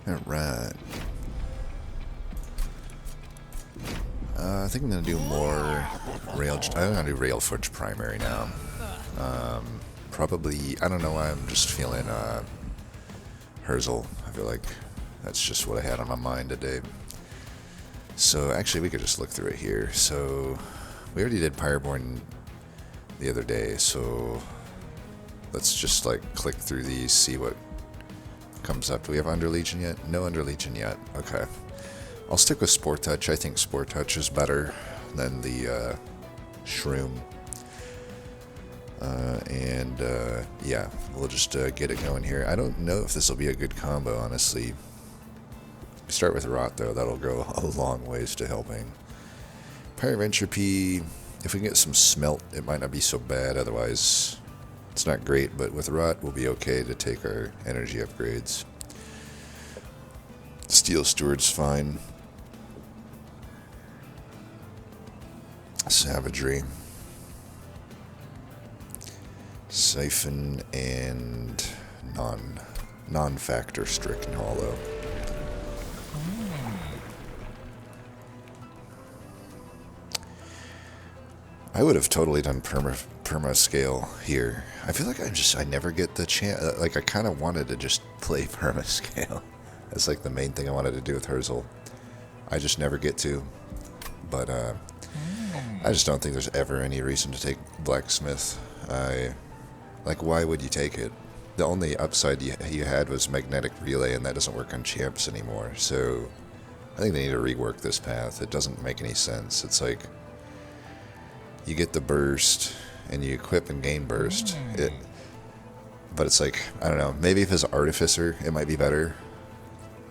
Alright. I think I'm going to do more rail... I'm going to do rail forge primary now. Probably... I don't know why I'm just feeling Herzl. I feel like that's just what I had on my mind today. So actually we could just look through it here. So we already did Pyreborn the other day, so let's just like click through these, see what comes up. Do we have Under Legion yet? No Under Legion yet. Okay. I'll stick with Sport Touch. I think Sport Touch is better than the Shroom. Yeah, we'll just get it going here. I don't know if this will be a good combo, honestly. Start with Rot, though. That'll go a long ways to helping. Pyre Entropy, if we can get some Smelt, it might not be so bad. Otherwise, it's not great. But with Rot, we'll be okay to take our energy upgrades. Steel Steward's fine. Savagery. Siphon and non-factor Stricken Hollow. I would have totally done perma scale here. I feel like I never get the chance. Like I kind of wanted to just play perma scale. That's like the main thing I wanted to do with Herzl. I just never get to. But I just don't think there's ever any reason to take Blacksmith. Like, why would you take it? The only upside you had was Magnetic Relay, and that doesn't work on champs anymore. So I think they need to rework this path. It doesn't make any sense. It's like you get the burst, and you equip and gain burst. But it's like, I don't know, maybe if it's Artificer, it might be better.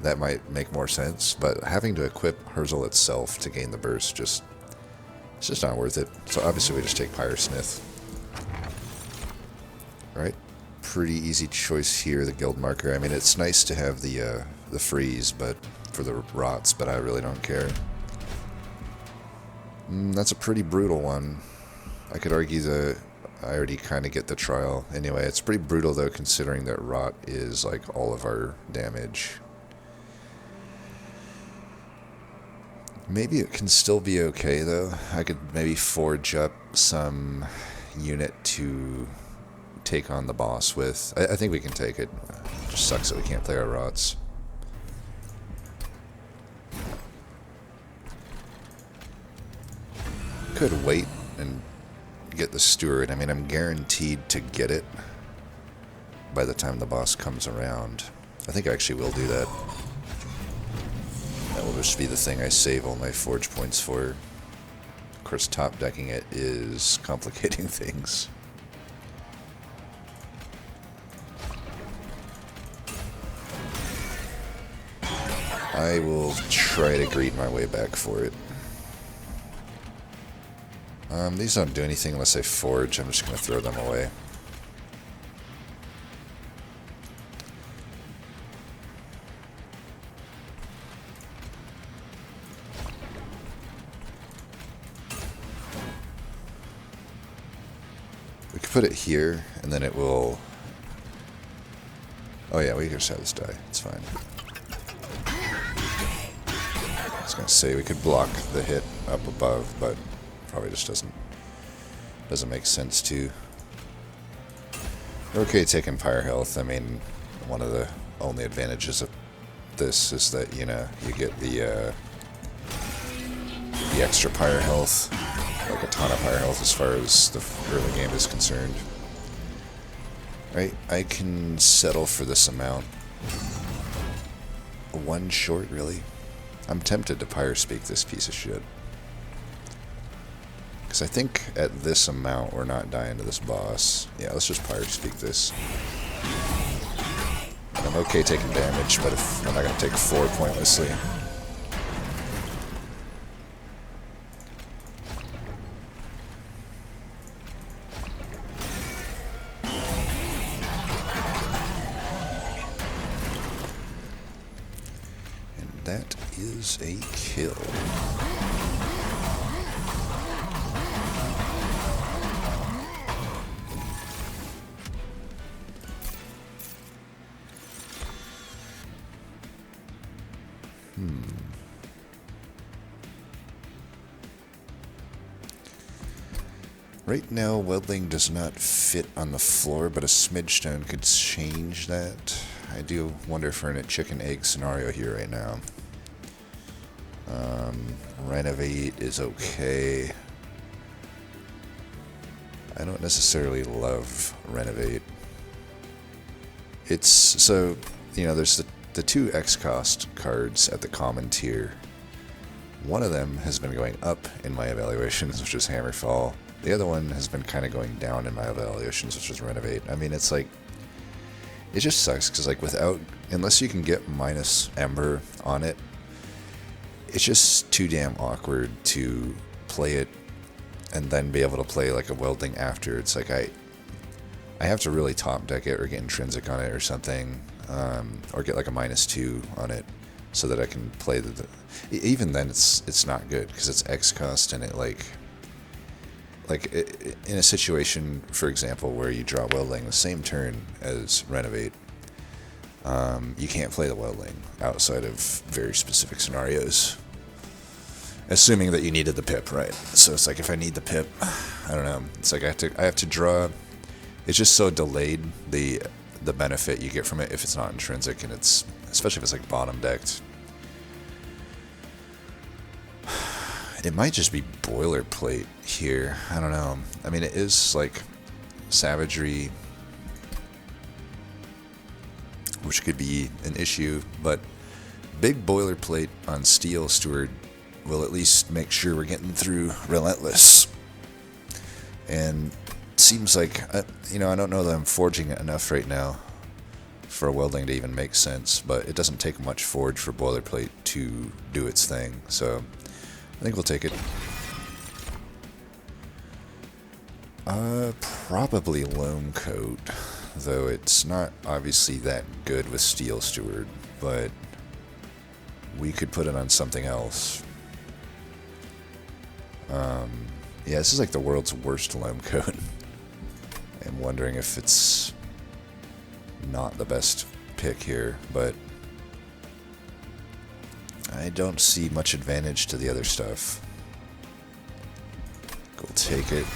That might make more sense. But having to equip Herzl itself to gain the burst, it's just not worth it. So obviously we just take Pyresmith. Right? Pretty easy choice here, the guild marker. I mean, it's nice to have the freeze, but for the rots, but I really don't care. That's a pretty brutal one. I could argue that I already kind of get the trial. Anyway, it's pretty brutal, though, considering that rot is, like, all of our damage. Maybe it can still be okay, though. I could maybe forge up some unit to take on the boss with. I think we can take it. It just sucks that we can't play our rots. Could wait and get the steward. I mean, I'm guaranteed to get it by the time the boss comes around. I think I actually will do that. That will just be the thing I save all my forge points for. Of course, top decking it is complicating things. I will try to greet my way back for it. These don't do anything unless I forge. I'm just going to throw them away. We could put it here, and then it will... Oh yeah, we can just have this die. It's fine. I was going to say we could block the hit up above, but probably just doesn't make sense to. We're okay taking fire health. I mean, one of the only advantages of this is that, you know, you get the extra pyre health, like a ton of pyre health as far as the early game is concerned. Right, I can settle for this amount. One short, really? I'm tempted to pyre speak this piece of shit. Because I think at this amount we're not dying to this boss. Yeah, let's just pyre speak this. I'm okay taking damage, but if I'm not going to take 4 pointlessly. And that is a kill. Right now, welding does not fit on the floor, but a smidge stone could change that. I do wonder if we're in a chicken egg scenario here right now. Renovate is okay. I don't necessarily love renovate. It's so, you know, there's the two X cost cards at the common tier. One of them has been going up in my evaluations, which is Hammerfall. The other one has been kind of going down in my evaluations, which is Renovate. I mean, it's like, it just sucks because like unless you can get minus Ember on it, it's just too damn awkward to play it and then be able to play like a welding after. It's like I have to really top deck it or get intrinsic on it or something, or get like a -2 on it so that I can play even then it's not good because it's X cost and it in a situation, for example, where you draw welding the same turn as renovate, you can't play the welding outside of very specific scenarios. Assuming that you needed the pip, right? So it's like if I need the pip, I don't know. It's like I have to draw. It's just so delayed the benefit you get from it if it's not intrinsic, and it's especially if it's like bottom decked. It might just be boilerplate here. I don't know. I mean, it is like savagery, which could be an issue, but big boilerplate on Steel Steward will at least make sure we're getting through Relentless. And it seems like, you know, I don't know that I'm forging it enough right now for welding to even make sense, but it doesn't take much forge for boilerplate to do its thing, so I think we'll take it. Probably Loam Coat, though it's not obviously that good with Steel Steward, but we could put it on something else. Yeah, this is like the world's worst Loam Coat. I'm wondering if it's not the best pick here, but I don't see much advantage to the other stuff. We'll take it.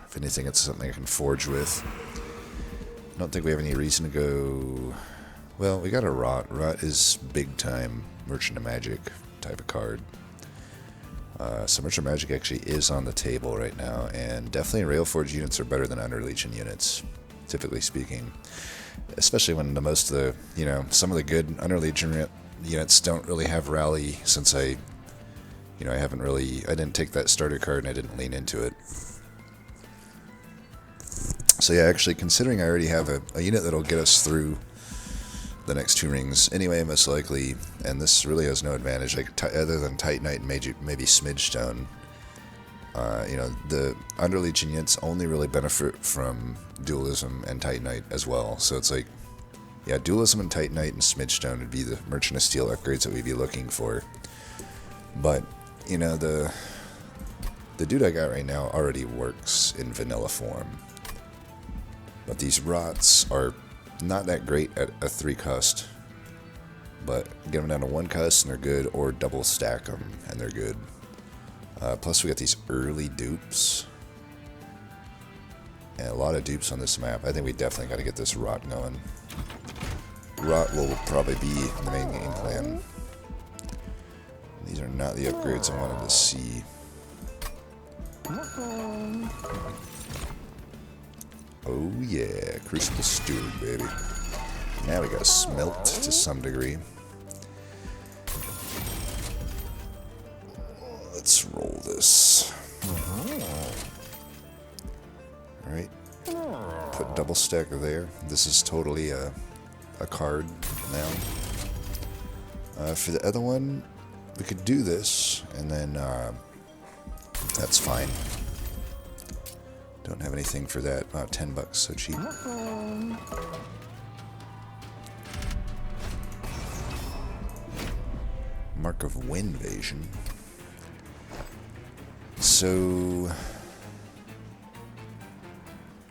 If anything, it's something I can forge with. I don't think we have any reason to go... Well, we got a Rot. Rot is big-time Merchant of Magic type of card. So Merchant of Magic actually is on the table right now, and definitely Railforge units are better than Underlegion units, typically speaking. Especially when most of the, you know, some of the good Underlegion units don't really have rally, since I didn't take that starter card and I didn't lean into it. So yeah, actually, considering I already have a unit that'll get us through the next 2 rings anyway, most likely, and this really has no advantage, like other than Titanite and maybe Smidge Stone. You know, the Underlegion units only really benefit from Dualism and Titanite as well, so it's like, yeah, Dualism and Titanite and Smidge Stone would be the Merchant of Steel upgrades that we'd be looking for. But, you know, the dude I got right now already works in vanilla form. But these Rots are not that great at a 3 cost. But get them down to 1 cost and they're good, or double stack them and they're good. Plus we got these early dupes. And a lot of dupes on this map. I think we definitely got to get this Rot going. Rot will probably be the main game plan. These are not the upgrades I wanted to see. Oh yeah, Crucible Steward, baby. Now we got Smelt to some degree. Let's roll this. Alright. Put double stack there. This is totally a card now. For the other one, we could do this, and then that's fine. Don't have anything for that. About $10, so cheap. Mark of Winvasion. So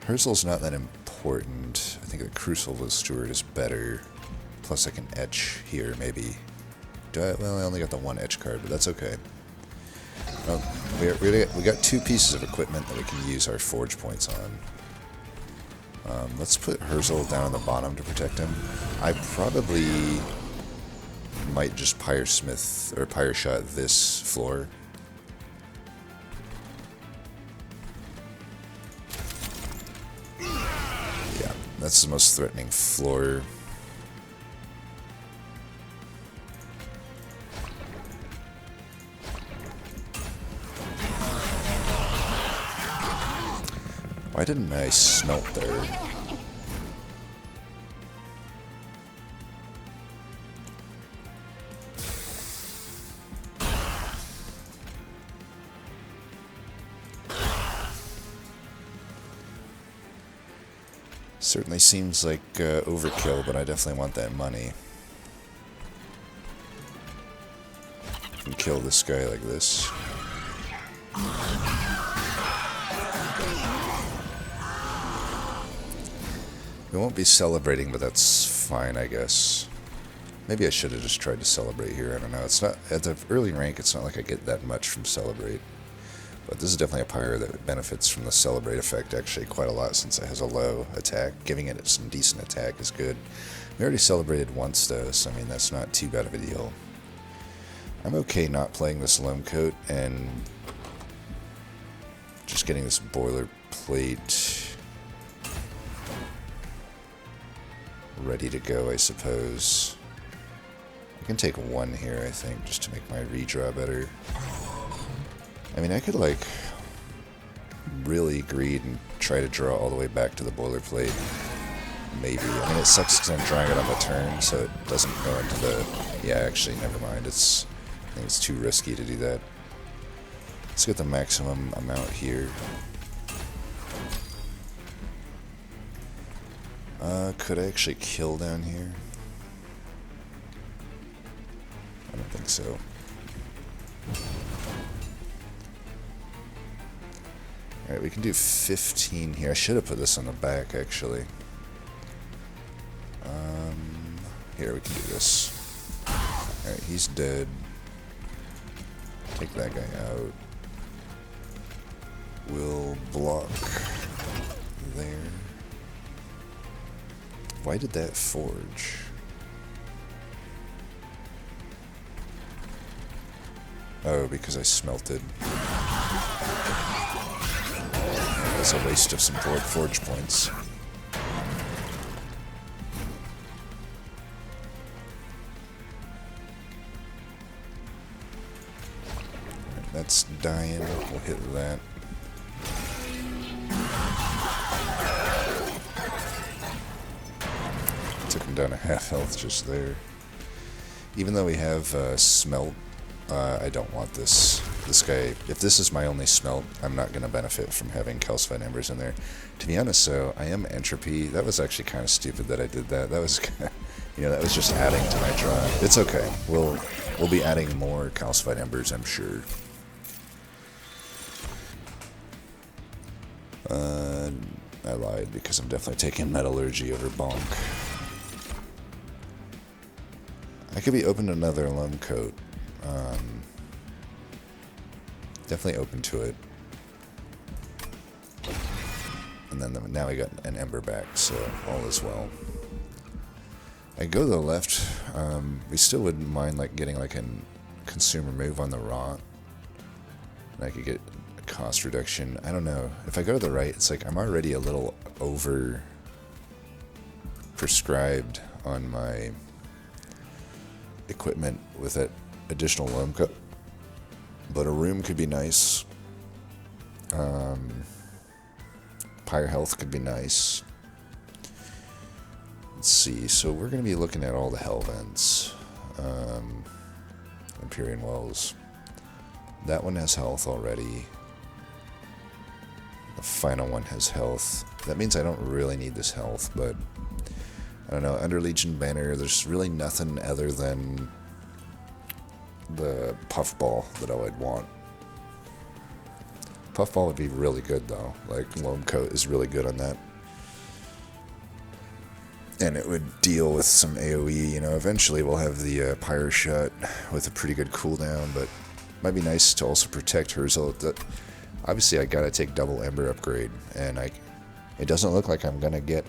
Herzl's not that important. I think the Crucible Steward is better. Plus I can etch here, maybe. Well, I only got the one etch card, but that's okay. Well, we got 2 pieces of equipment that we can use our forge points on. Let's put Herzl down on the bottom to protect him. I probably might just Pyre Smith or Pyre Shot this floor. Yeah, that's the most threatening floor. Why didn't I smelt there? Certainly seems like overkill, but I definitely want that money. Can kill this guy like this. We won't be celebrating, but that's fine, I guess. Maybe I should have just tried to celebrate here. I don't know. It's not at the early rank. It's not like I get that much from celebrate. But this is definitely a pyre that benefits from the celebrate effect actually quite a lot since it has a low attack. Giving it some decent attack is good. We already celebrated once though, so I mean that's not too bad of a deal. I'm okay not playing this loam coat and just getting this boilerplate ready to go, I suppose. I can take 1 here, I think, just to make my redraw better. I mean, I could, like, really greed and try to draw all the way back to the boilerplate. Maybe. I mean, it sucks because I'm drawing it on the turn, so it doesn't go into the... Yeah, actually, never mind. I think it's too risky to do that. Let's get the maximum amount here. Could I actually kill down here? I don't think so. Alright, we can do 15 here. I should have put this on the back, actually. Here, we can do this. Alright, he's dead. Take that guy out. We'll block there. Why did that forge? Oh, because I smelted. That's a waste of some forge points. Right, that's dying. We'll hit that. Took him down to half health just there. Even though we have smelt, I don't want this guy. If this is my only smelt, I'm not going to benefit from having calcified embers in there. To be honest, so I am entropy. That was actually kind of stupid that I did that. That was, that was just adding to my draw. It's okay. We'll be adding more calcified embers, I'm sure. I lied because I'm definitely taking metallurgy over bonk. I could be open to another loam coat. Definitely open to it. And then now we got an ember back, so all is well. I go to the left. We still wouldn't mind like getting like a consumer move on the rot. And I could get a cost reduction. I don't know. If I go to the right, it's like I'm already a little over prescribed on my equipment with that additional loam coat. But a room could be nice. Pyre health could be nice. Let's see. So we're going to be looking at all the hell vents. Empyrean Wells. That one has health already. The final one has health. That means I don't really need this health, but I don't know. Under Legion Banner, there's really nothing other than the puffball that I would want. Puffball would be really good though. Like loam coat is really good on that. and it would deal with some AoE. You know, eventually we'll have the Pyre Shot with a pretty good cooldown, but it might be nice to also protect Herzl. Obviously, I gotta take double Ember upgrade, and it doesn't look like I'm gonna get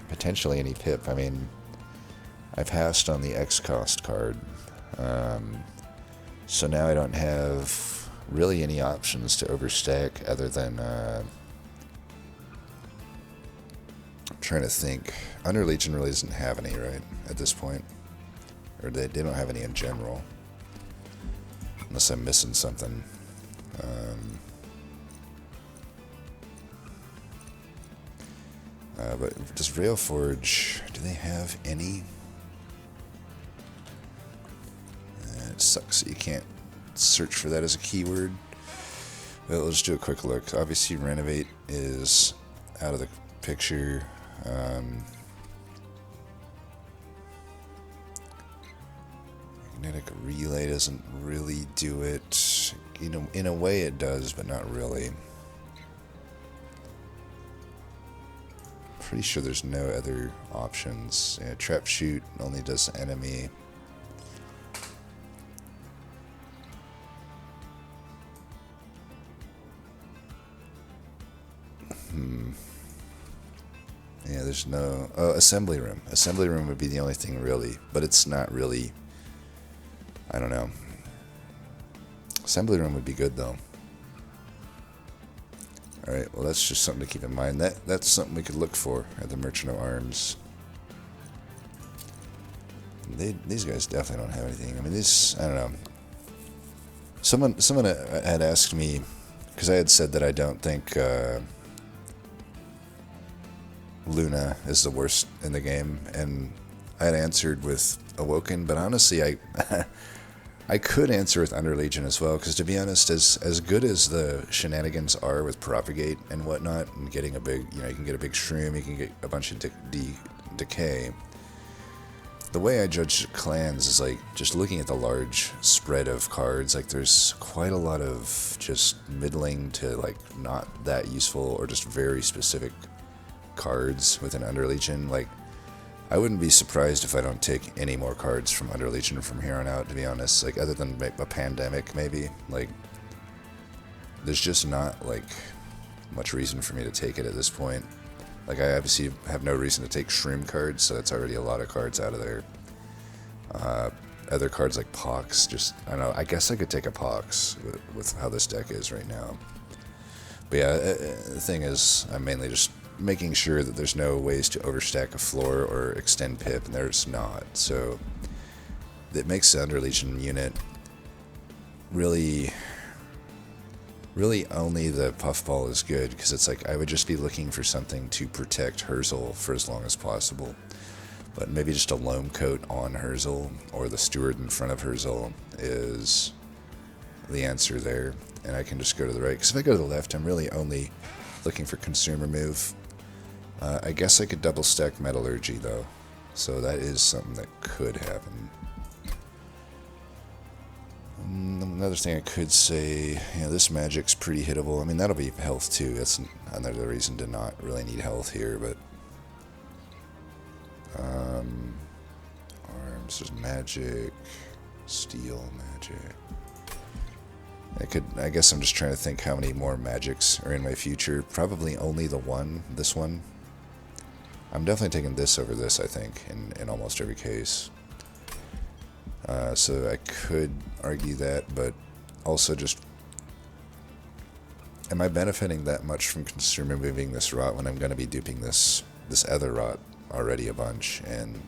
potentially any pip. I mean, I passed on the X cost card, so now I don't have really any options to overstack other than I'm trying to think. Under Legion really doesn't have any, right, at this point, or they don't have any in general, unless I'm missing something. But does Railforge, do they have any? It sucks that you can't search for that as a keyword. Well, let's do a quick look. Obviously, Renovate is out of the picture. Magnetic Relay doesn't really do it. You know, in a way it does, but not really. Pretty sure there's no other options. Yeah, Trap Shoot only does enemy. Yeah, there's no... Oh, Assembly Room. Assembly Room would be the only thing really, but it's not really... I don't know. Assembly Room would be good though. Alright, well that's just something to keep in mind. That's something we could look for at the Merchant of Arms. These guys definitely don't have anything. I mean, I don't know. Someone had asked me, because I had said that I don't think Luna is the worst in the game, and I had answered with Awoken, but honestly, I could answer with Under Legion as well, because to be honest, as good as the shenanigans are with Propagate and whatnot, and getting a big, you know, you can get a big Shroom, you can get a bunch of Decay. The way I judge clans is like just looking at the large spread of cards. Like there's quite a lot of just middling to like not that useful or just very specific cards within Under Legion. Like I wouldn't be surprised if I don't take any more cards from Under Legion from here on out, to be honest. Like, other than a Pandemic, maybe. Like, there's just not, like, much reason for me to take it at this point. Like, I obviously have no reason to take Shroom cards, so that's already a lot of cards out of there. Other cards like Pox, just, I don't know, I guess I could take a Pox with how this deck is right now. But yeah, the thing is, I'm mainly just making sure that there's no ways to overstack a floor or extend pip, and there's not. So it makes the Under Legion unit really only the Puffball is good, because it's like I would just be looking for something to protect Herzl for as long as possible. But maybe just a Loam Coat on Herzl or the Steward in front of Herzl is the answer there. And I can just go to the right, because if I go to the left, I'm really only looking for Consumer Move. I guess I could double stack Metallurgy though, so that is something that could happen. Another thing I could say, you know, this Magic's pretty hittable. I mean, that'll be health too. That's another reason to not really need health here, but arms, there's Magic, Steel, Magic. I guess I'm just trying to think how many more Magics are in my future. Probably only the one, this one. I'm definitely taking this over this, I think, in almost every case. So I could argue that, but also just, am I benefiting that much from consumer moving this rot when I'm going to be duping this other rot already a bunch? And,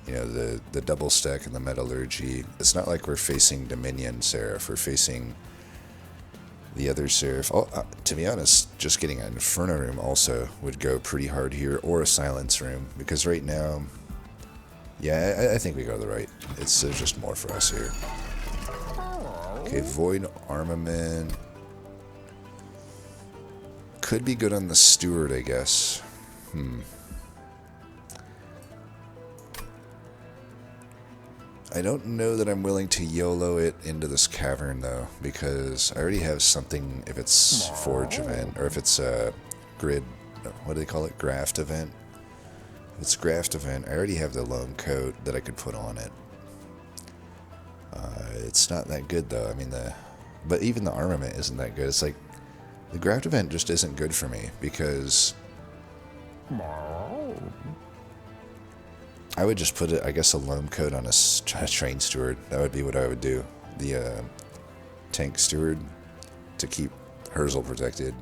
you know, the double stack and the Metallurgy, it's not like we're facing Dominion Seraph, we're facing the other Seraph. Oh, to be honest, just getting an Inferno Room also would go pretty hard here, or a Silence Room, because right now, yeah, I think we go to the right. It's just more for us here. Okay, Void Armament. Could be good on the Steward, I guess. I don't know that I'm willing to YOLO it into this cavern, though, because I already have something, if it's Forge event, or if it's a grid, what do they call it, graft event. It's graft event. I already have the loam coat that I could put on it. It's not that good though. I mean but even the armament isn't that good. It's like the graft event just isn't good for me because I would just put it. I guess a loam coat on a train steward. That would be what I would do. The tank steward to keep Herzl protected.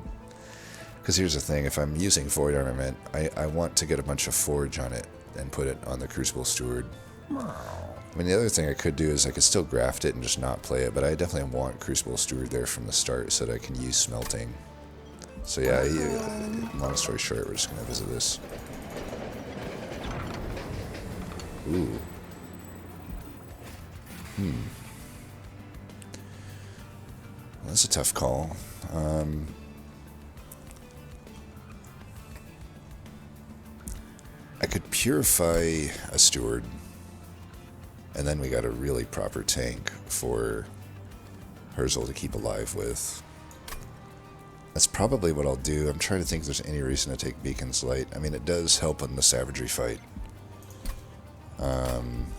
Because here's the thing, if I'm using Void Armament, I want to get a bunch of Forge on it and put it on the Crucible Steward. I mean, the other thing I could do is I could still graft it and just not play it, but I definitely want Crucible Steward there from the start so that I can use smelting. So yeah, long story short, we're just going to visit this. Ooh. Well, that's a tough call. I could purify a steward, and then we got a really proper tank for Herzl to keep alive with. That's probably what I'll do. I'm trying to think if there's any reason to take Beacon's Light. I mean, it does help in the savagery fight.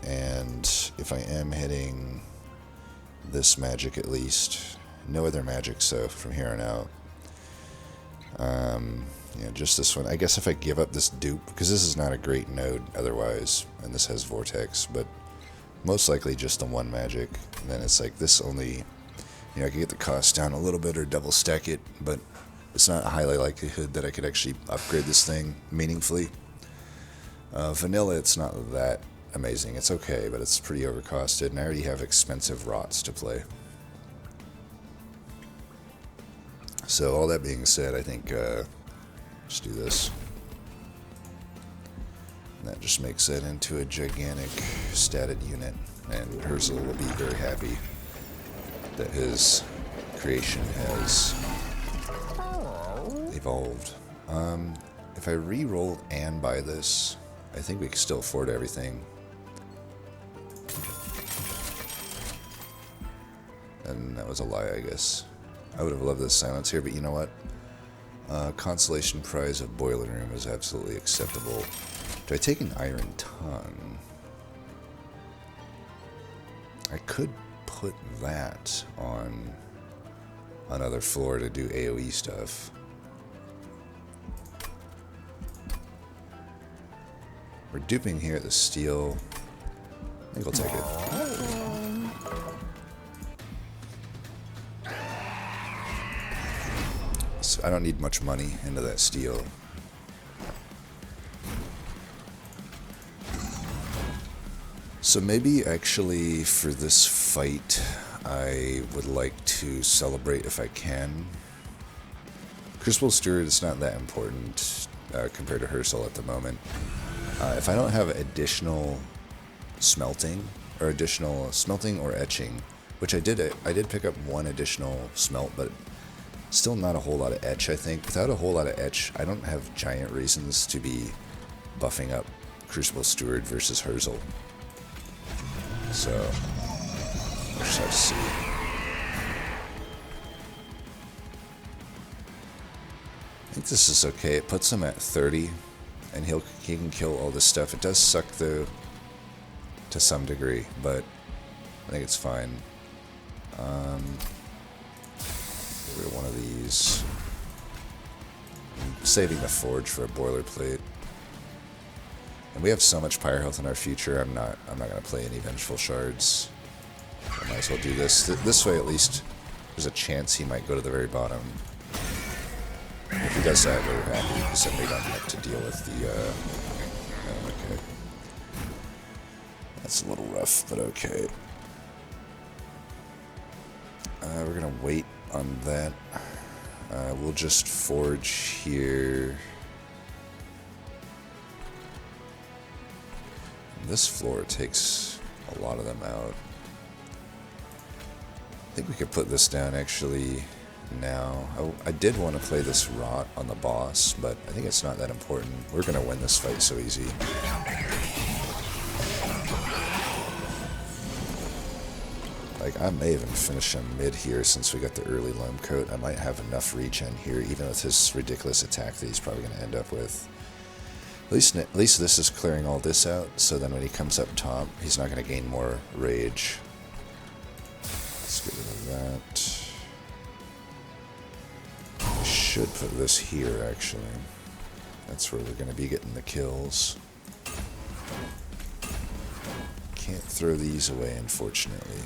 And if I am hitting this magic at least, no other magic, so from here on out. Yeah, just this one. I guess if I give up this dupe, because this is not a great node otherwise, and this has Vortex, but most likely just the one magic. And then it's like this only, I could get the cost down a little bit or double stack it, but it's not a highly likelihood that I could actually upgrade this thing meaningfully. Vanilla, it's not that amazing. It's okay, but it's pretty overcosted, and I already have expensive rots to play. So all that being said, I think just do this. And that just makes it into a gigantic statted unit, and Herzl will be very happy that his creation has evolved. If I re-roll and buy this, I think we can still afford everything. And that was a lie, I guess. I would have loved this silence here, but you know what? Consolation prize of Boiler Room is absolutely acceptable. Do I take an Iron Tongue? I could put that on another floor to do AoE stuff. We're duping here at the steel. I think I'll take it. So I don't need much money into that steel. So maybe actually for this fight, I would like to celebrate if I can. Crucible Steward is not that important compared to Herzl at the moment. If I don't have additional smelting or etching, which I did pick up one additional smelt, but still not a whole lot of etch, I think. Without a whole lot of etch, I don't have giant reasons to be buffing up Crucible Steward versus Herzl. So, we'll just have to see. I think this is okay. It puts him at 30, and he can kill all this stuff. It does suck, though, to some degree, but I think it's fine. Get one of these. I'm saving the Forge for a boilerplate. And we have so much Pyre Health in our future, I'm not going to play any Vengeful Shards. I might as well do this. This way, at least, there's a chance he might go to the very bottom. If he does that, we're happy, because then we don't have to deal with the, okay. That's a little rough, but okay. We're going to wait on that. We'll just forge here. This floor takes a lot of them out. I think we could put this down actually now. I did want to play this rot on the boss, but I think it's not that important. We're going to win this fight so easy. Like, I may even finish him mid here since we got the early loam coat. I might have enough regen here, even with his ridiculous attack that he's probably going to end up with. At least this is clearing all this out, so then when he comes up top, he's not going to gain more rage. Let's get rid of that. I should put this here, actually. That's where we're going to be getting the kills. Can't throw these away, unfortunately.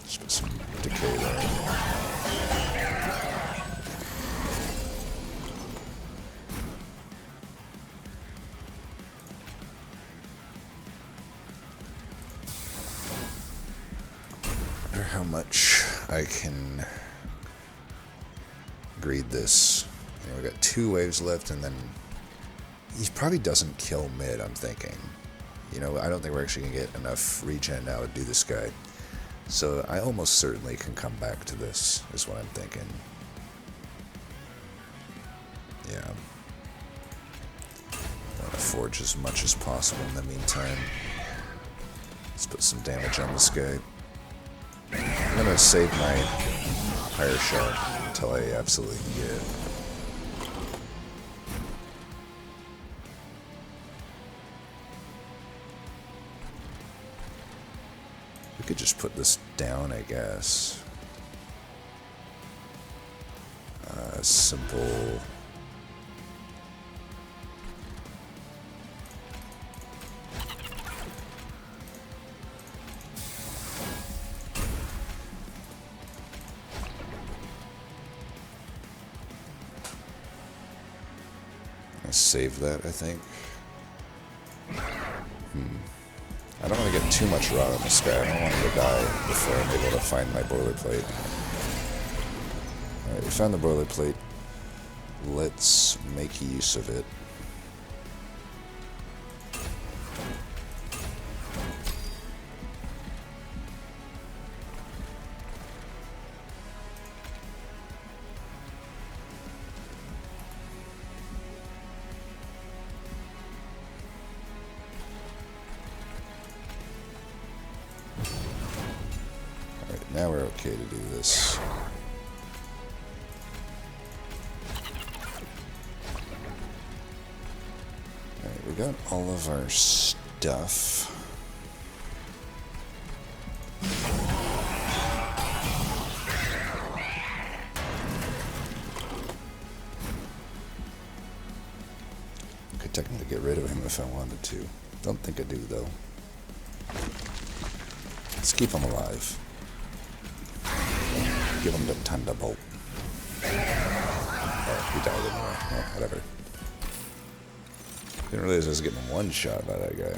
Just put some decay there. How much I can greed this. You know, we got 2 waves left, and then he probably doesn't kill mid, I'm thinking. You know, I don't think we're actually going to get enough regen now to do this guy. So I almost certainly can come back to this, is what I'm thinking. Yeah. I want to forge as much as possible in the meantime. Let's put some damage on this guy. I'm going to save my higher shot until I absolutely can get it. We could just put this down, I guess. Simple. Save that, I think. I don't want to get too much rot on this guy. I don't want him to die before I'm able to find my boilerplate. Alright, we found the boilerplate. Let's make use of it. Now we're okay to do this. Alright, we got all of our stuff. Could technically get rid of him if I wanted to. Don't think I do, though. Let's keep him alive. Give him the Thunderbolt. Oh, he died anyway. Oh, whatever. Didn't realize I was getting one shot by that guy.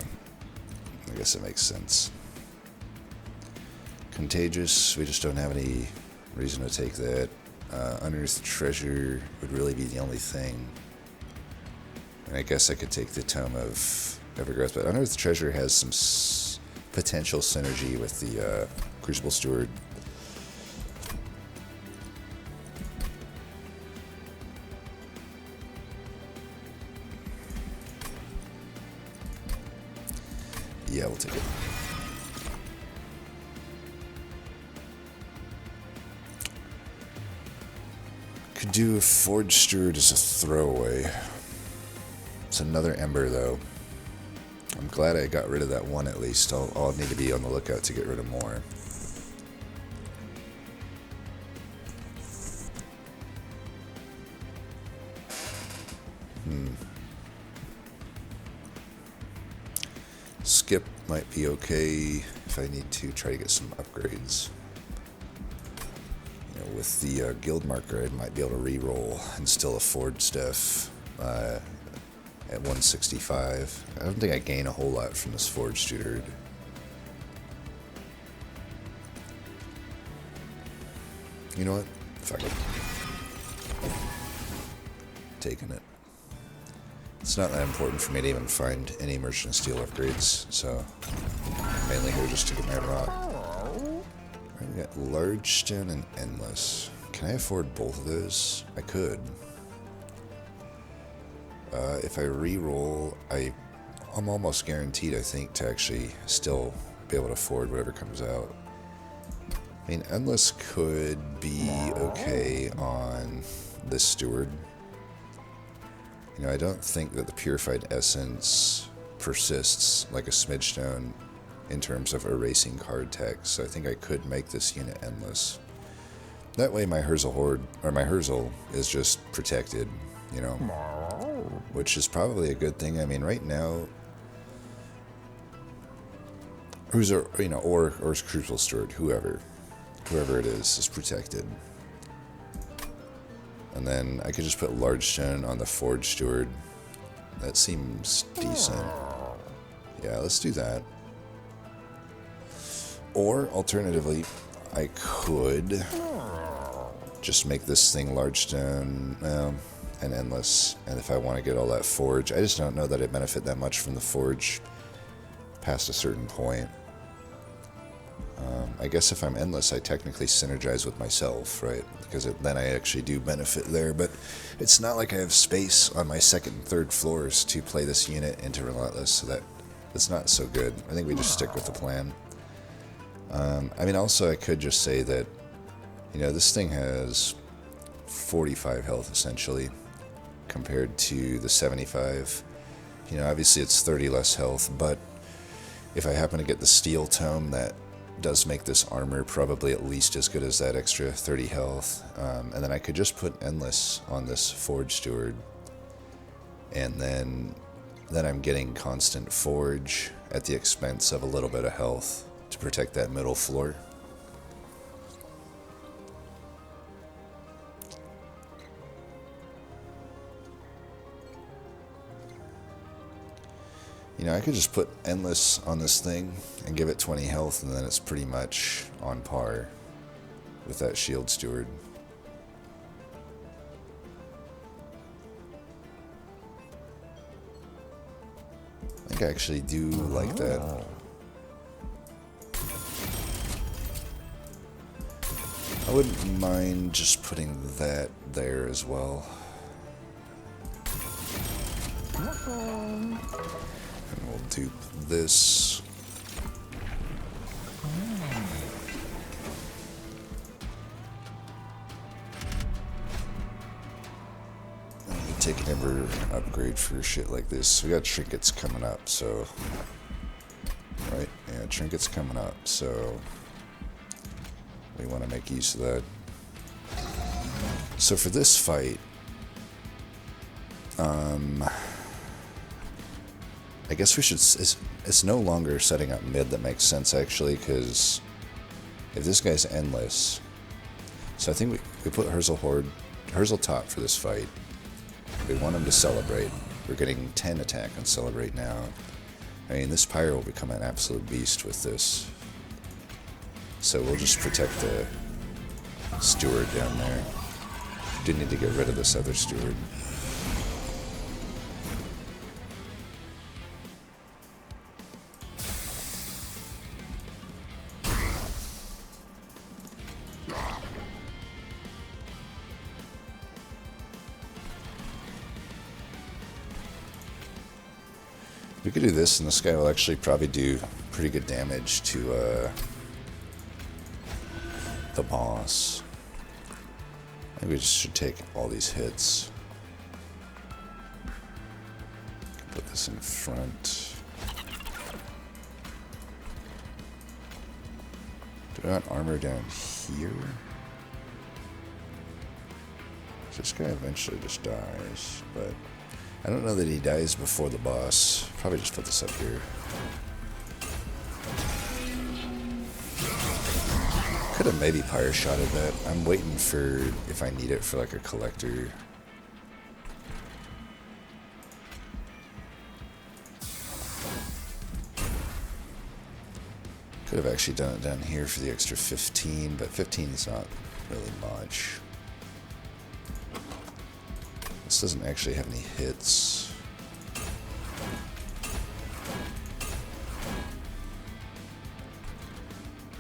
I guess it makes sense. Contagious, we just don't have any reason to take that. Unearthed treasure would really be the only thing. And I guess I could take the Tome of Evergrowth, but Unearthed treasure has some potential synergy with the Crucible Steward. Yeah, we'll take it. Could do a Forge Steward as a throwaway. It's another Ember, though. I'm glad I got rid of that one at least. I'll need to be on the lookout to get rid of more. Skip might be okay if I need to try to get some upgrades. You know, with the guild marker, I might be able to re-roll and still afford stuff at 165. I don't think I gain a whole lot from this Forge Steward. You know what? Fuck it. Taking it. It's not that important for me to even find any Merchant Steel upgrades, so I'm mainly here just to get my rock. Alright, we got Large Stone and Endless. Can I afford both of those? I could. If I re-roll, I'm almost guaranteed, I think, to actually still be able to afford whatever comes out. I mean, Endless could be okay on this Steward. You know, I don't think that the purified essence persists like a smidge stone in terms of erasing card text, so I think I could make this unit endless. That way my Herzl is just protected, you know, which is probably a good thing. I mean, right now, or Crucible Steward, whoever it is protected. And then I could just put Large Stone on the Forge Steward. That seems decent. Yeah, let's do that. Or, alternatively, I could just make this thing Large Stone and Endless. And if I want to get all that Forge, I just don't know that I benefit that much from the Forge past a certain point. I guess if I'm Endless, I technically synergize with myself, right? Because then I actually do benefit there. But it's not like I have space on my second and third floors to play this unit into Relentless, so that's not so good. I think we just stick with the plan. I mean, also I could just say that, you know, this thing has 45 health essentially compared to the 75. You know, obviously it's 30 less health, but if I happen to get the Steel Tome, that does make this armor probably at least as good as that extra 30 health. And then I could just put Endless on this Forge Steward, and then I'm getting constant Forge at the expense of a little bit of health to protect that middle floor. You know, I could just put Endless on this thing and give it 20 health, and then it's pretty much on par with that Shield Steward. I think I actually do like that. I wouldn't mind just putting that there as well. And we'll dupe this. Take an Ember upgrade for shit like this. We got trinkets coming up, so... Right? Yeah, trinkets coming up, so... We want to make use of that. So for this fight... I guess we should... It's no longer setting up mid that makes sense, actually, because... If this guy's Endless... So I think we put Herzl top for this fight. We want him to Celebrate. We're getting 10 attack on Celebrate now. I mean, this Pyro will become an absolute beast with this. So we'll just protect the Steward down there. Do need to get rid of this other Steward. We could do this, and this guy will actually probably do pretty good damage to the boss. I think we just should take all these hits. Put this in front. Do I want armor down here? This guy eventually just dies, but... I don't know that he dies before the boss. Probably just put this up here. Could have maybe Pyre shotted that. I'm waiting for if I need it for like a collector. Could have actually done it down here for the extra 15, but 15 is not really much. This doesn't actually have any hits.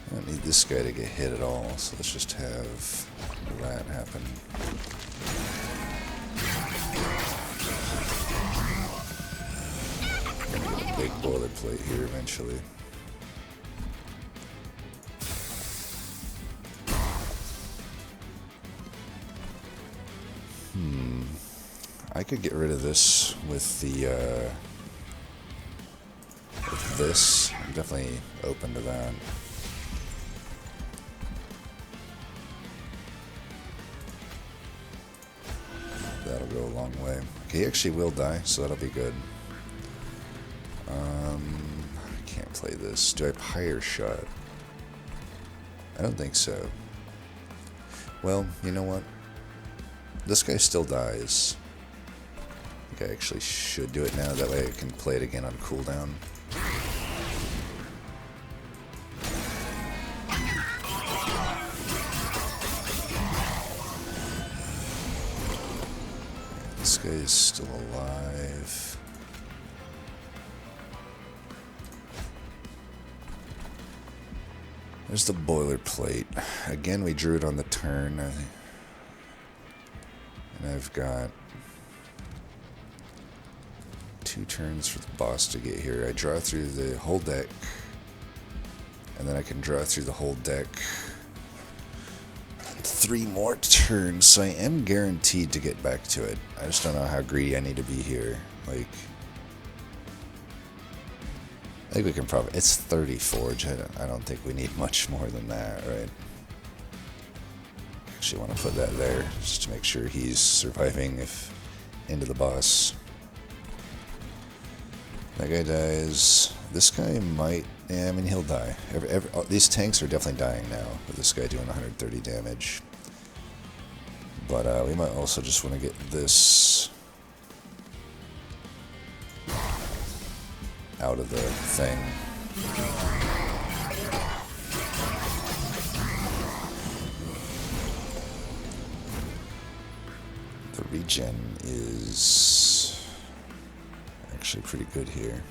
I don't need this guy to get hit at all, so let's just have that happen. I'm gonna get a big boilerplate here eventually. I could get rid of this with the, with this. I'm definitely open to that. That'll go a long way. Okay, he actually will die, so that'll be good. I can't play this. Do I have higher shot? I don't think so. Well, you know what? This guy still dies. I think I actually should do it now. That way I can play it again on cooldown. This guy is still alive. There's the boilerplate. Again, we drew it on the turn. And I've got 2 turns for the boss to get here. I draw through the whole deck. And then I can draw through the whole deck 3 more turns, so I am guaranteed to get back to it. I just don't know how greedy I need to be here. Like, I think we can probably... It's 30 Forge. I don't think we need much more than that, right? Actually want to put that there, just to make sure he's surviving if into the boss. That guy dies. This guy might... Yeah, I mean, he'll die. These tanks are definitely dying now, with this guy doing 130 damage. But we might also just want to get this out of the thing. The regen is actually pretty good here.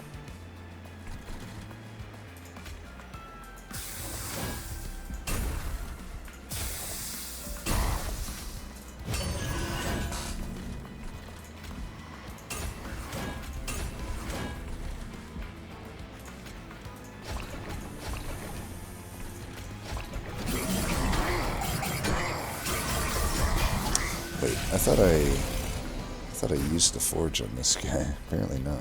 Wait, I thought I used the Forge on this guy. Apparently not.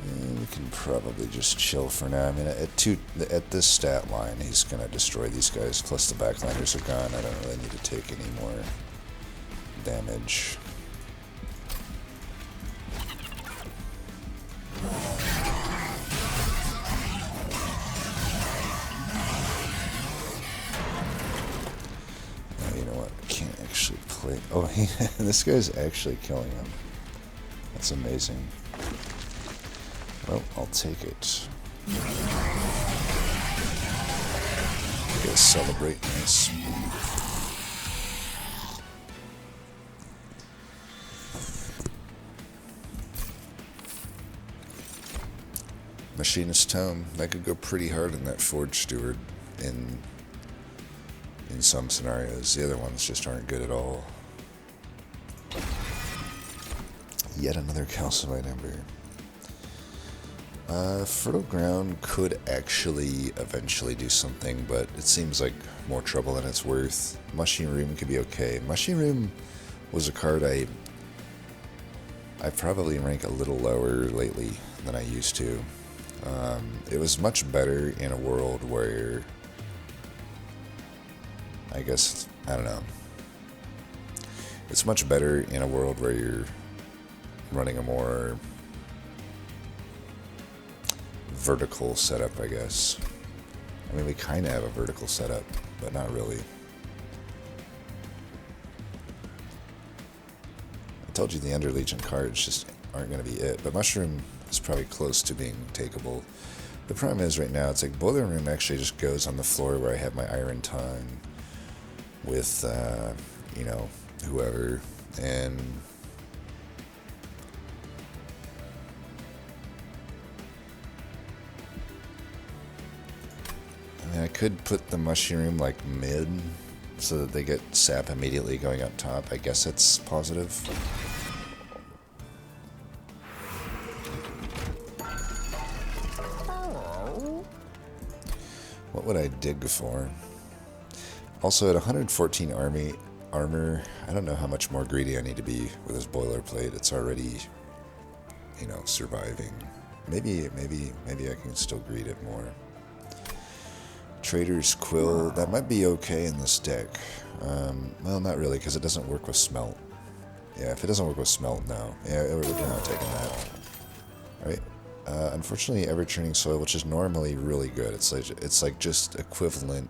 And we can probably just chill for now. I mean, at this stat line, he's gonna destroy these guys. Plus the backliners are gone. I don't really need to take any more damage. Oh, this guy's actually killing him. That's amazing. Well, I'll take it. Guys celebrate nice. Machinist Tome. That could go pretty hard in that Forge Steward in some scenarios. The other ones just aren't good at all. Yet another calcified ember. Fertile Ground could actually eventually do something, but it seems like more trouble than it's worth. Mushing Room could be okay. Mushing Room was a card I probably rank a little lower lately than I used to. It was much better in a world where... I guess, I don't know. It's much better in a world where you're running a more vertical setup, I guess. I mean, we kind of have a vertical setup, but not really. I told you the Underlegion cards just aren't going to be it, but Mushroom is probably close to being takeable. The problem is right now, it's like Boiler Room actually just goes on the floor where I have my Iron Tongue with, you know, whoever, and I mean, I could put the Mushroom like mid so that they get sap immediately going up top. I guess it's positive. What would I dig for? Also, at 114 armor, I don't know how much more greedy I need to be with this boilerplate. It's already, you know, surviving. Maybe I can still greed it more. Trader's Quill, that might be okay in this deck. Well, not really, because it doesn't work with Smelt. Yeah, if it doesn't work with Smelt, no. Yeah, we're not taking that. Alright. Unfortunately, Ever-Turning Soil, which is normally really good. It's like just equivalent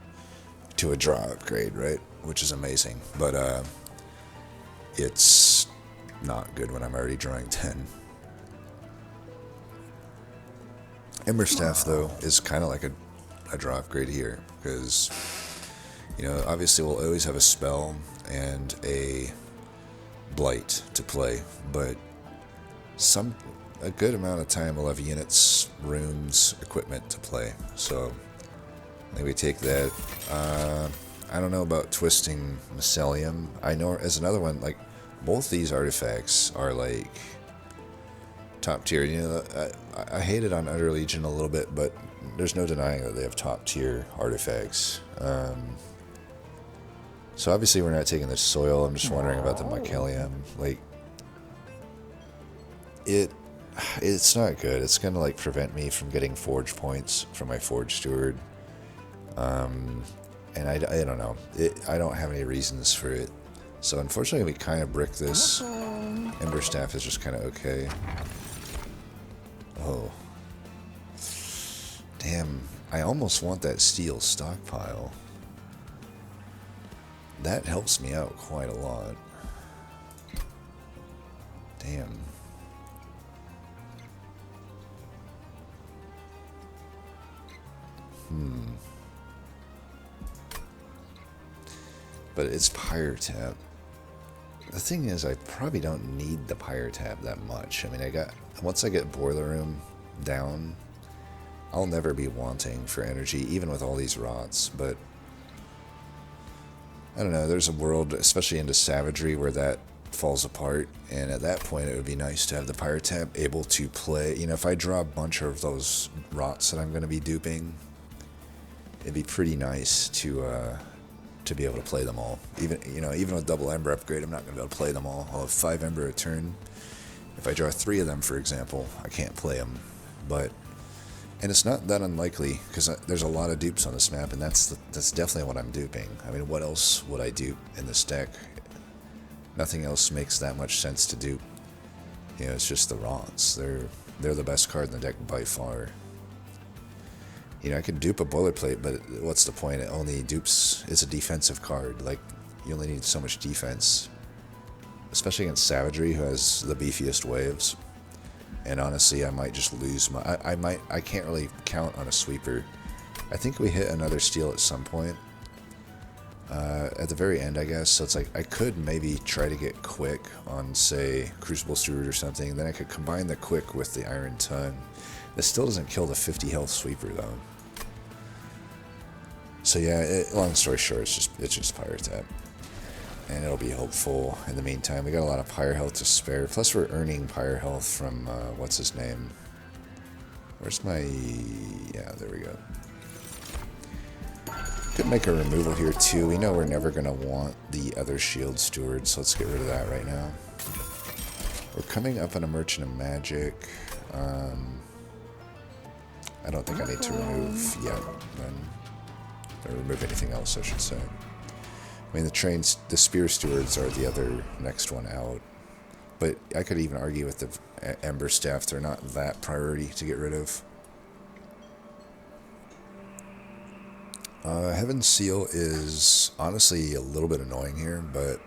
to a draw upgrade, right? Which is amazing. But it's not good when I'm already drawing 10. Ember Staff, though, is kind of like a draw upgrade here, because, you know, obviously we'll always have a spell and a blight to play, but a good amount of time we'll have units, runes, equipment to play. So I think we take that. I don't know about Twisting Mycelium. I know as another one, like, both these artifacts are like top tier. You know, I hate it on Utter Legion a little bit, but there's no denying that they have top tier artifacts. So obviously we're not taking the soil. I'm just wondering about the Mycelium. Like, it's not good. It's gonna like prevent me from getting forge points from my Forge Steward. And I don't know. I don't have any reasons for it. So unfortunately we kind of brick this. Ember Staff is just kind of okay. Oh. Damn, I almost want that steel stockpile. That helps me out quite a lot. Damn. But it's Pyre Tap. The thing is, I probably don't need the Pyre Tap that much. I mean, once I get Boiler Room down, I'll never be wanting for energy, even with all these rots. But I don't know, there's a world, especially into Savagery, where that falls apart, and at that point it would be nice to have the Pyre Tap able to play. You know, if I draw a bunch of those rots that I'm going to be duping, it'd be pretty nice to be able to play them all. Even with double Ember upgrade, I'm not going to be able to play them all. I'll have 5 Ember a turn. If I draw 3 of them, for example, I can't play them. And it's not that unlikely, because there's a lot of dupes on this map, and that's definitely what I'm duping. I mean, what else would I dupe in this deck? Nothing else makes that much sense to dupe. You know, it's just the rots. They're the best card in the deck by far. You know, I could dupe a Boilerplate, but what's the point? It only dupes... It's a defensive card. Like, you only need so much defense. Especially against Savagery, who has the beefiest waves. And honestly, I might just lose my... I can't really count on a sweeper. I think we hit another steal at some point. At the very end, I guess. So it's like, I could maybe try to get quick on, say, Crucible Steward or something. Then I could combine the quick with the Iron Tongue. This still doesn't kill the 50 health sweeper, though. So yeah, long story short, it's just Pyre Tap. And it'll be hopeful in the meantime. We got a lot of Pyre health to spare. Plus we're earning Pyre health from, what's his name? Where's my... Yeah, there we go. Could make a removal here too. We know we're never going to want the other Shield Steward, so let's get rid of that right now. We're coming up on a Merchant of Magic. I don't think I need to remove yet, then. Or remove anything else, I should say. I mean, the Spear Stewards are the other next one out. But I could even argue with the Ember Staff, they're not that priority to get rid of. Heaven's Seal is honestly a little bit annoying here, but...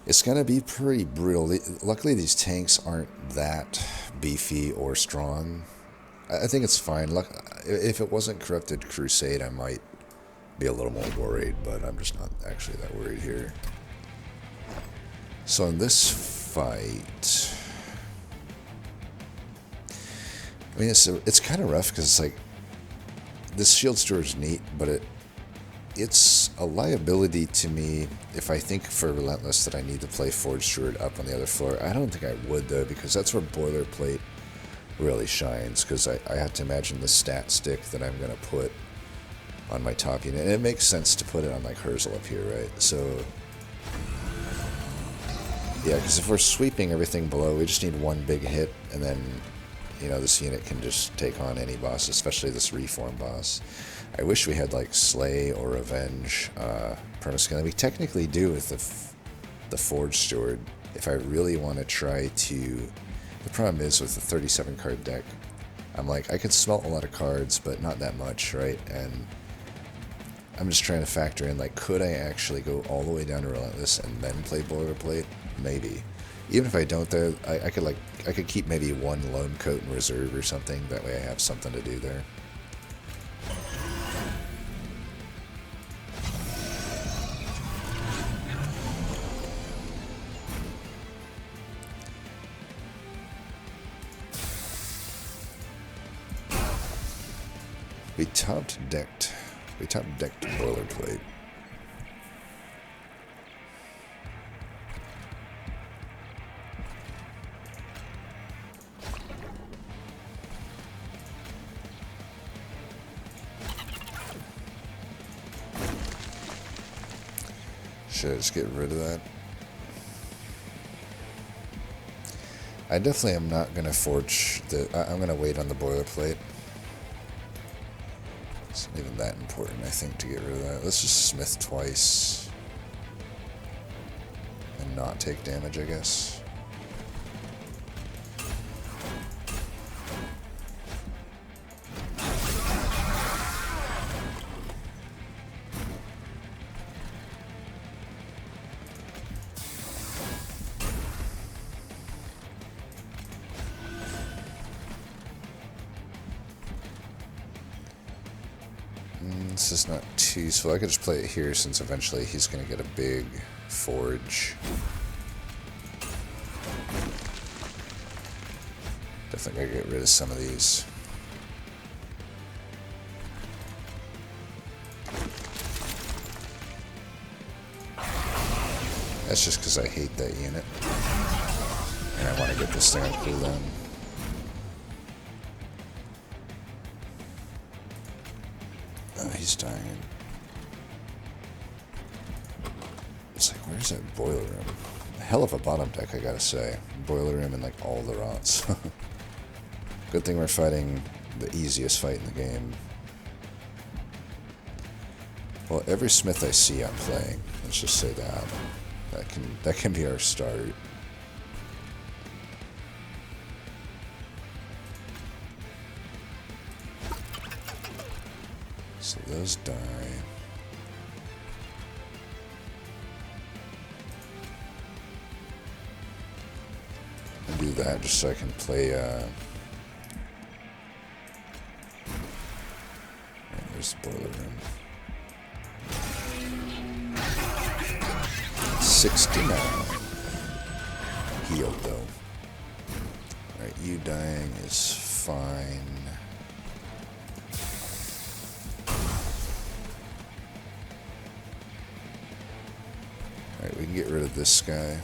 It's going to be pretty brutal. Luckily, these tanks aren't that beefy or strong. I think it's fine. If it wasn't Corrupted Crusade, I might be a little more worried, but I'm just not actually that worried here. So in this fight... I mean, it's kind of rough, because it's like... This Shield Steward is neat, but it's a liability to me if I think for Relentless that I need to play Forge Steward up on the other floor. I don't think I would, though, because that's where Boilerplate really shines, because I have to imagine the stat stick that I'm going to put on my top unit. And it makes sense to put it on like Herzl up here, right? So, yeah, because if we're sweeping everything below, we just need one big hit, and then, you know, this unit can just take on any boss, especially this Reform boss. I wish we had like Slay or Revenge permascaling. We technically do with the Forge Steward. If I really want to try to... The problem is with the 37 card deck, I'm like, I could smelt a lot of cards, but not that much, right? And I'm just trying to factor in, like, could I actually go all the way down to Relentless and then play Boilerplate? Maybe. Even if I don't, though, I could keep maybe one Lone Coat in reserve or something. That way I have something to do there. We top decked Boilerplate. Should I just get rid of that? I definitely am not going to forge the... I'm going to wait on the Boilerplate. It's not even that important, I think, to get rid of that. Let's just smith twice. And not take damage, I guess. This is not too useful. I could just play it here since eventually he's going to get a big forge. Definitely gotta get rid of some of these. That's just because I hate that unit. And I want to get this thing on cooldown. Oh, he's dying. It's like, where's that boiler room? A hell of a bottom deck, I gotta say. Boiler room and like all the rots. Good thing we're fighting the easiest fight in the game. Well, every smith I see I'm playing. Let's just say that. That can be our start. So those die. And do that just so I can play, there's the boiler room. 69. Healed though. Alright, you dying is fine. Alright, we can get rid of this guy.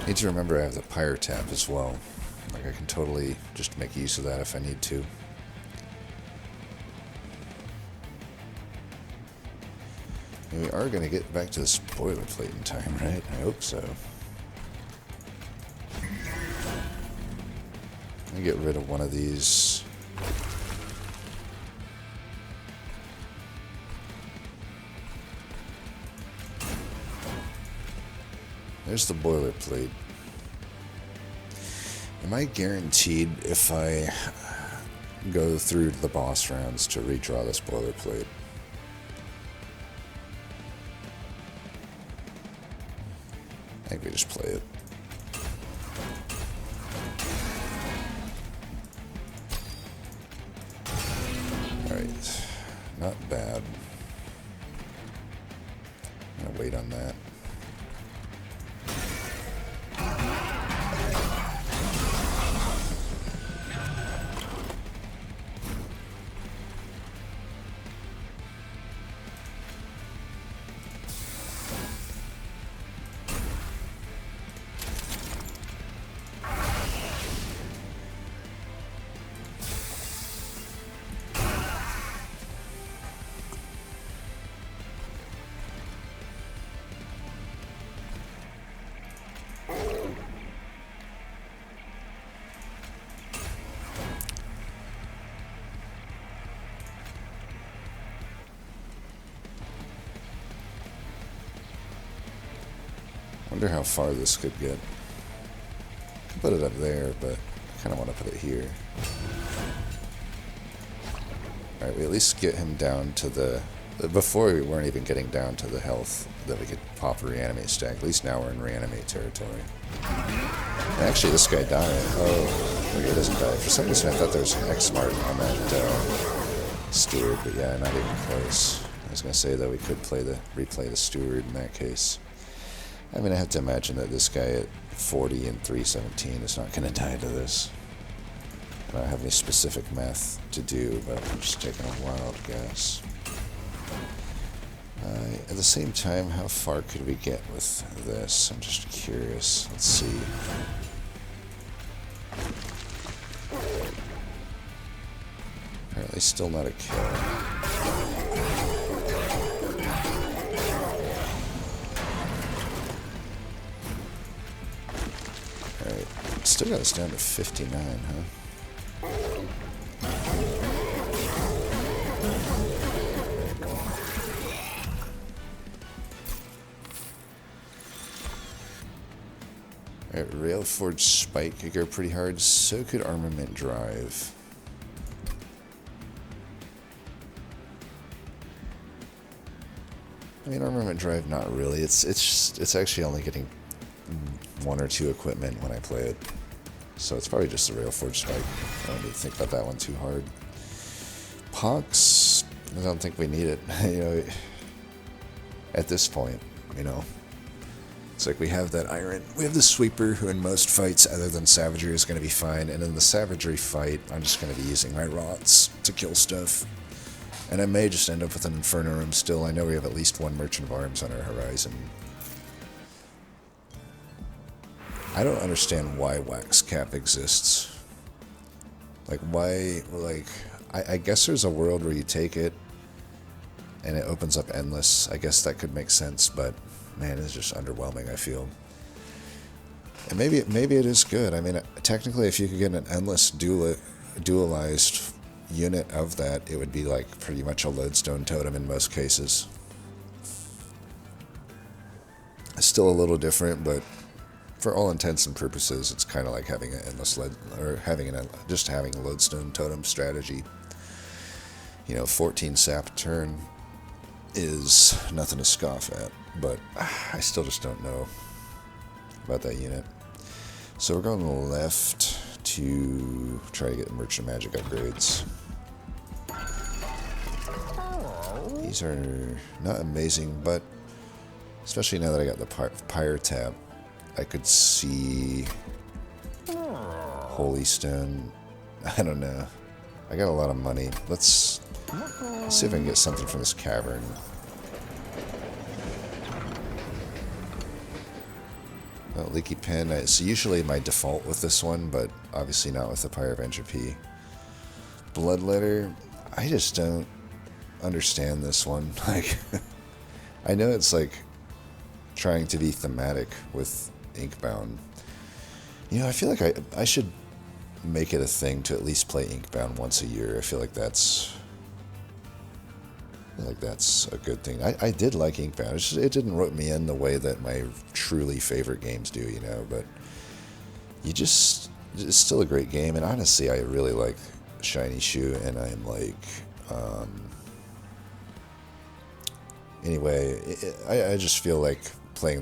Need to remember I have the Pyre Tap as well. Like, I can totally just make use of that if I need to. And we are going to get back to this boilerplate in time, right? I hope so. Let me get rid of one of these. There's the boilerplate. Am I guaranteed if I go through the boss rounds to redraw this boilerplate? I think we just play it. Alright. Not bad. I'm gonna wait on that. Wonder how far this could get. Could put it up there, but I kind of want to put it here. Alright, we at least get him down to the... Before we weren't even getting down to the health that we could pop a reanimate stack. At least now we're in reanimate territory. And actually, this guy died. Oh, okay, he doesn't die. For some reason, I thought there was an X-Mart on that steward, but yeah, not even close. I was going to say, though, we could replay the steward in that case. I mean, I have to imagine that this guy at 40 and 317 is not going to die to this. I don't have any specific math to do, but I'm just taking a wild guess. At the same time, how far could we get with this? I'm just curious. Let's see. Apparently still not a kill. Alright. Still got us down to 59, huh? Alright, Railforge Spike could go pretty hard, so could Armament Drive. I mean, Armament Drive, not really. It's actually only getting 1 or 2 equipment when I play it. So it's probably just the Railforge Spike. I don't need to think about that one too hard. Pox, I don't think we need it. You know, at this point, you know. It's like we have that Iron. We have the Sweeper, who in most fights other than Savagery is going to be fine. And in the Savagery fight, I'm just going to be using my Rots to kill stuff. And I may just end up with an Inferno Room still. I know we have at least 1 Merchant of Arms on our horizon. I don't understand why Wax Cap exists. Like, why, like, I guess there's a world where you take it and it opens up Endless. I guess that could make sense, but man, it's just underwhelming, I feel. And maybe it is good. I mean, technically, if you could get an Endless dualized unit of that, it would be like pretty much a Lodestone Totem in most cases. It's still a little different, but for all intents and purposes, it's kind of like having an Endless just having a Lodestone Totem strategy. You know, 14 sap turn is nothing to scoff at, but I still just don't know about that unit. So we're going left to try to get Merchant Magic upgrades. These are not amazing, but especially now that I got the Pyre tab, I could see Holy Stone. I don't know. I got a lot of money. Let's see if I can get something from this cavern. Well, Leaky Pen. It's usually my default with this one, but obviously not with the Pyre of Entropy. Bloodletter. I just don't understand this one. Like, I know it's like trying to be thematic with Inkbound. You know, I feel like I should make it a thing to at least play Inkbound once a year. I feel like that's a good thing. I did like Inkbound. It didn't rope me in the way that my truly favorite games do, you know, but it's still a great game. And honestly, I really like Shiny Shoe, and I'm like, anyway, I just feel like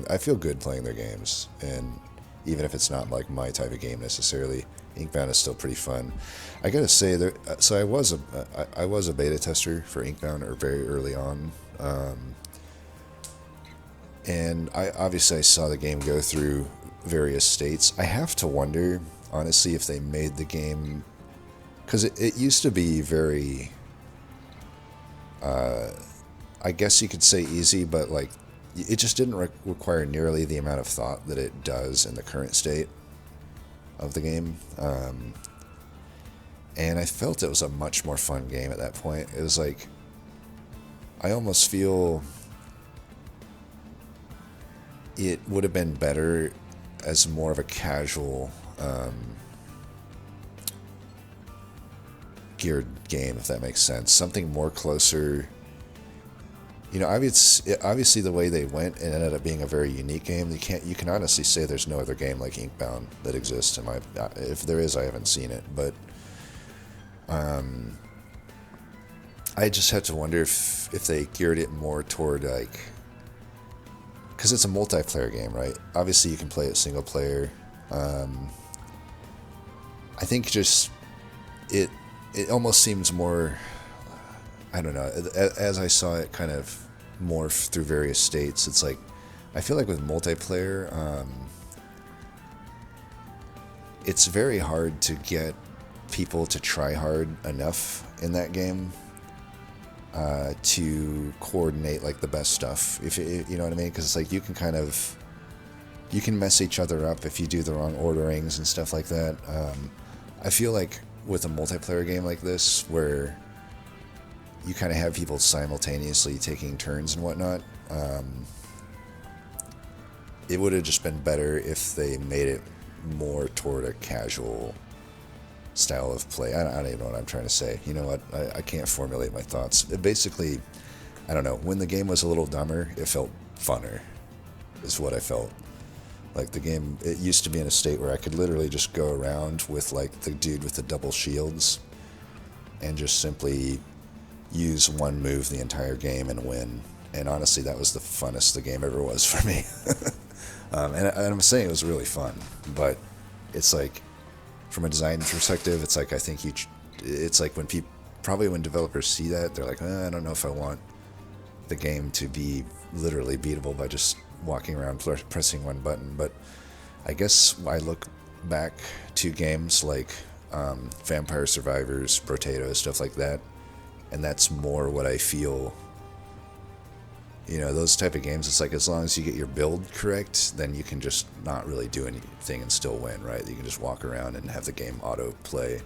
I feel good playing their games, and even if it's not like my type of game necessarily, Inkbound is still pretty fun. I gotta say, so I was a beta tester for Inkbound very early on, and I saw the game go through various states. I have to wonder, honestly, if they made the game, because it used to be very, I guess you could say easy, but like it just didn't require nearly the amount of thought that it does in the current state of the game. And I felt it was a much more fun game at that point. It was like, I almost feel it would have been better as more of a casual geared game, if that makes sense. Something more closer You know, obviously the way they went, it ended up being a very unique game. You can honestly say there's no other game like Inkbound that exists. If there is, I haven't seen it. But I just had to wonder if they geared it more toward like, because it's a multiplayer game, right? Obviously, you can play it single player. I think just it almost seems more. I don't know. As I saw it kind of morph through various states, it's like I feel like with multiplayer, it's very hard to get people to try hard enough in that game to coordinate like the best stuff. If you know what I mean, because it's like you can mess each other up if you do the wrong orderings and stuff like that. I feel like with a multiplayer game like this, where you kind of have people simultaneously taking turns and whatnot, it would have just been better if they made it more toward a casual style of play. I don't even know what I'm trying to say. You know what? I can't formulate my thoughts. Basically, I don't know. When the game was a little dumber, it felt funner, is what I felt. Like the game, it used to be in a state where I could literally just go around with like the dude with the double shields and just simply use one move the entire game and win. And honestly, that was the funnest the game ever was for me. And I'm saying it was really fun, but it's like, from a design perspective, it's like I think it's like when developers see that, they're like, I don't know if I want the game to be literally beatable by just walking around pressing one button. But I guess I look back to games like Vampire Survivors, Brotato, stuff like that, and that's more what I feel. You know, those type of games, it's like as long as you get your build correct, then you can just not really do anything and still win, right? You can just walk around and have the game auto play.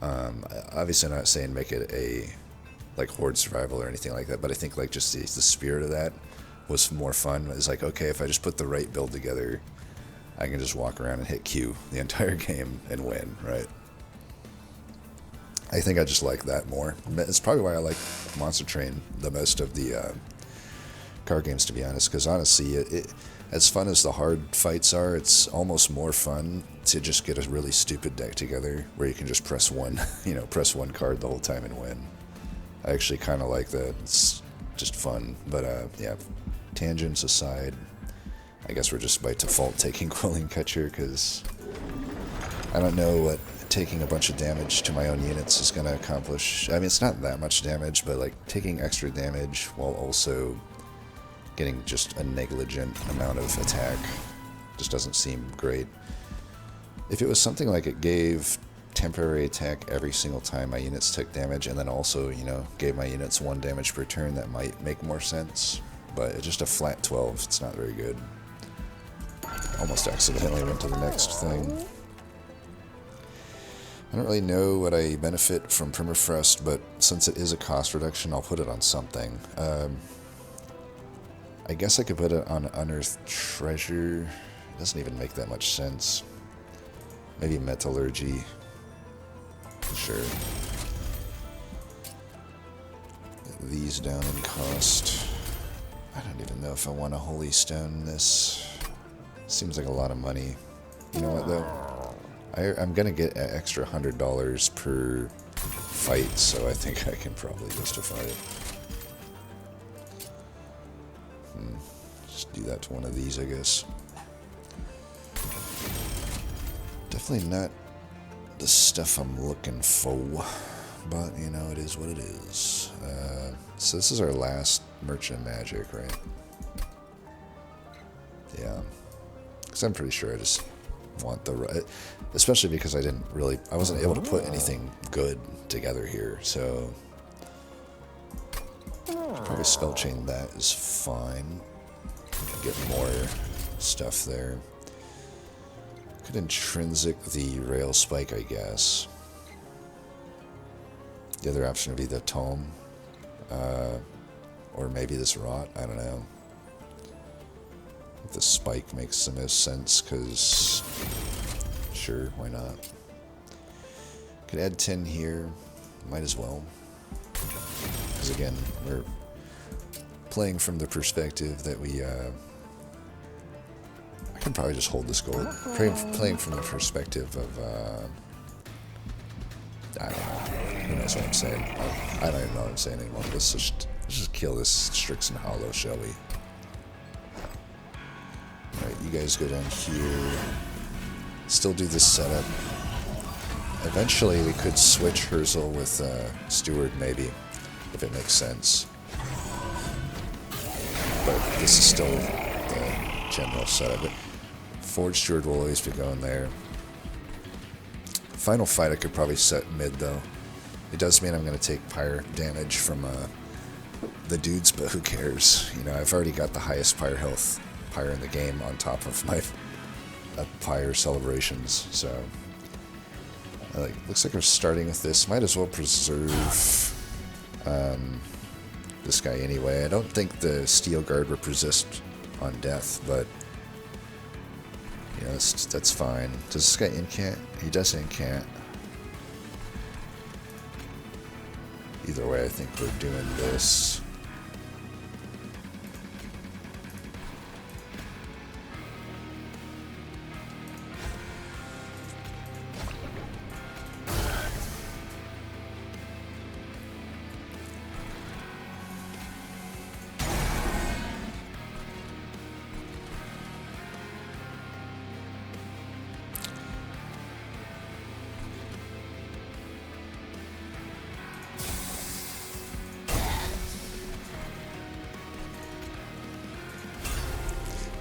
Obviously, I'm not saying make it a like horde survival or anything like that, but I think like just the spirit of that was more fun. It's like, okay, if I just put the right build together, I can just walk around and hit Q the entire game and win, right? I think I just like that more. It's probably why I like Monster Train the most of the card games, to be honest, because honestly, as fun as the hard fights are, it's almost more fun to just get a really stupid deck together where you can just press one card the whole time and win. I actually kind of like that. It's just fun. But yeah, tangents aside, I guess we're just by default taking Quelling Catcher because I don't know what taking a bunch of damage to my own units is going to accomplish. I mean, it's not that much damage, but like taking extra damage while also getting just a negligent amount of attack just doesn't seem great. If it was something like it gave temporary attack every single time my units took damage, and then also, you know, gave my units 1 damage per turn, that might make more sense. But it's just a flat 12, it's not very good. Almost accidentally went to the next thing. I don't really know what I benefit from Permafrost, but since it is a cost reduction, I'll put it on something. I guess I could put it on Unearthed Treasure. It doesn't even make that much sense. Maybe Metallurgy. Sure. These down in cost. I don't even know if I want a Holy Stone this. Seems like a lot of money. You know what though? I'm gonna get an extra $100 per fight, so I think I can probably justify it. Just do that to one of these, I guess. Definitely not the stuff I'm looking for, but you know, it is what it is. So this is our last Merchant of Magic, right? Yeah, because I'm pretty sure I just want the, especially because I wasn't able to put anything good together here, so probably spell chain that is fine. Get more stuff there. Could intrinsic the rail spike, I guess. The other option would be the tome, or maybe this rot. I don't know. The spike makes the most sense because, sure, why not? Could add 10 here. Might as well. Because again, playing from the perspective that we, I can probably just hold this gold. Playing from the perspective of, I don't know. Who knows what I'm saying? I don't even know what I'm saying anymore. Let's just kill this Strixen Hollow, shall we? Alright, you guys go down here. Still do this setup. Eventually we could switch Herzl with Steward, maybe, if it makes sense. But this is still the general setup. But Forge Steward will always be going there. Final fight I could probably set mid, though. It does mean I'm going to take pyre damage from the dudes, but who cares? You know, I've already got the highest pyre health pyre in the game on top of my pyre celebrations, so looks like we're starting with this. Might as well preserve this guy anyway. I don't think the Steel Guard would resist on death, but you know, that's fine. Does this guy incant? He does incant. Either way, I think we're doing this.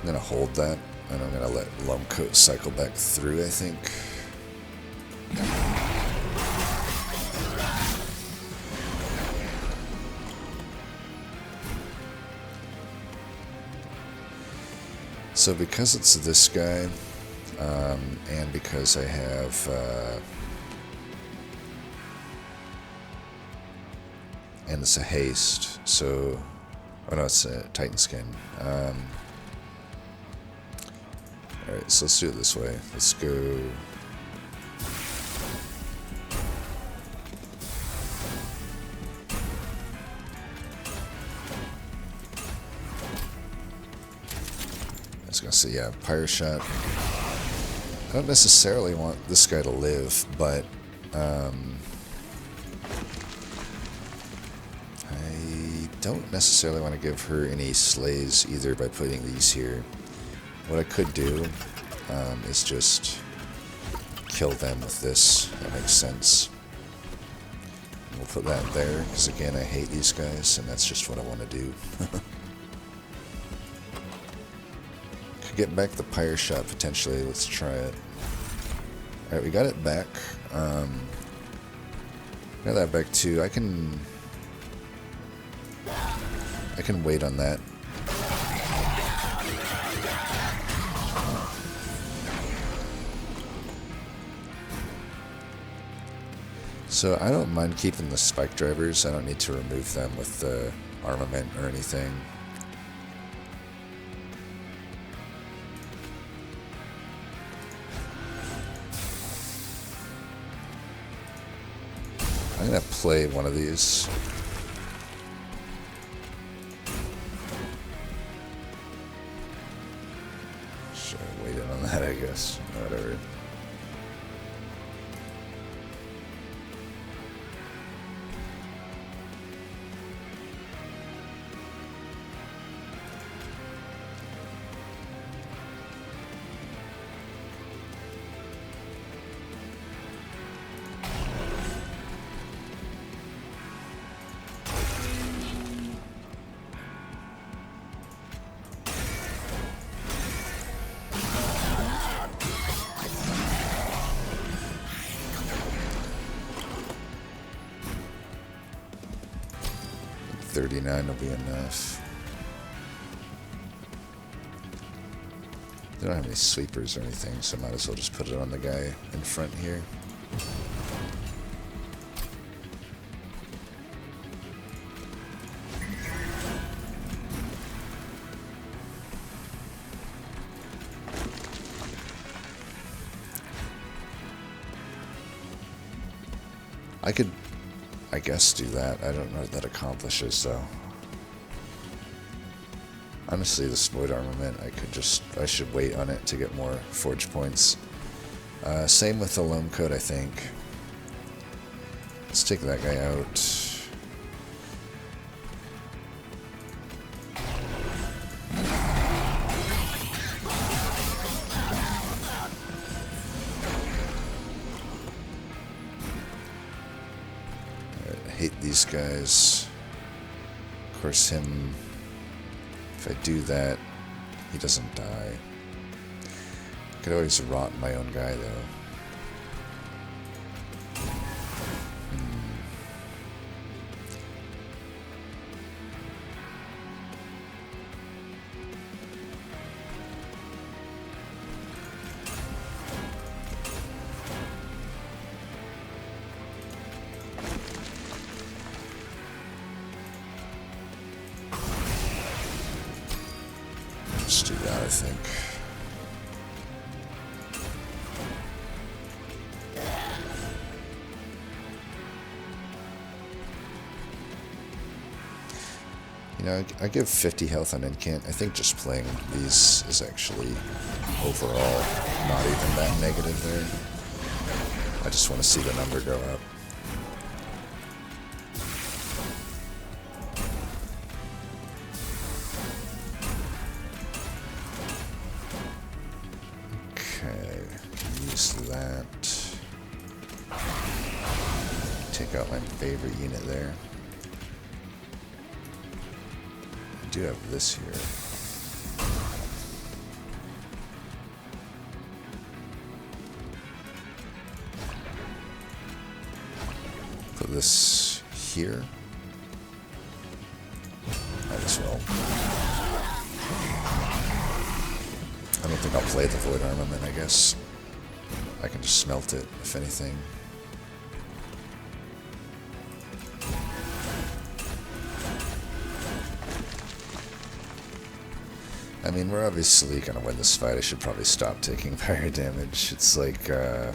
I'm going to hold that, and I'm going to let Lumcoat cycle back through, I think. So because it's this guy, and because I have... and it's a haste, so... Oh no, it's a Titan Skin. Alright, so let's do it this way. Let's go... I was gonna say, yeah, Pyre Shot. I don't necessarily want this guy to live, but... I don't necessarily want to give her any slays either by putting these here. What I could do is just kill them with this. That makes sense. We'll put that there, because again, I hate these guys, and that's just what I want to do. Could get back the Pyre Shot, potentially. Let's try it. Alright, we got it back. Got that back too. I can wait on that. So I don't mind keeping the spike drivers. I don't need to remove them with the armament or anything. I'm gonna play one of these. Should I wait in on that, I guess? Whatever. $39 will be enough. They don't have any sweepers or anything, so I might as well just put it on the guy in front here. I could, I guess, do that. I don't know what that accomplishes, though. Honestly, this void armament, I should wait on it to get more forge points. Same with the loam coat, I think. Let's take that guy out. I hate these guys. Of course, him... If I do that, he doesn't die. I could always rot my own guy, though. Let's do that, I think. You know, I give 50 health on Incant. I think just playing these is actually, overall, not even that negative there. I just want to see the number go up. Okay, use that. Take out my favorite unit there. I do have this here. Put this here. Might as well. I don't think I'll play the Void Armament, I guess. I can just smelt it, if anything. I mean, we're obviously going to win this fight. I should probably stop taking fire damage. It's like, I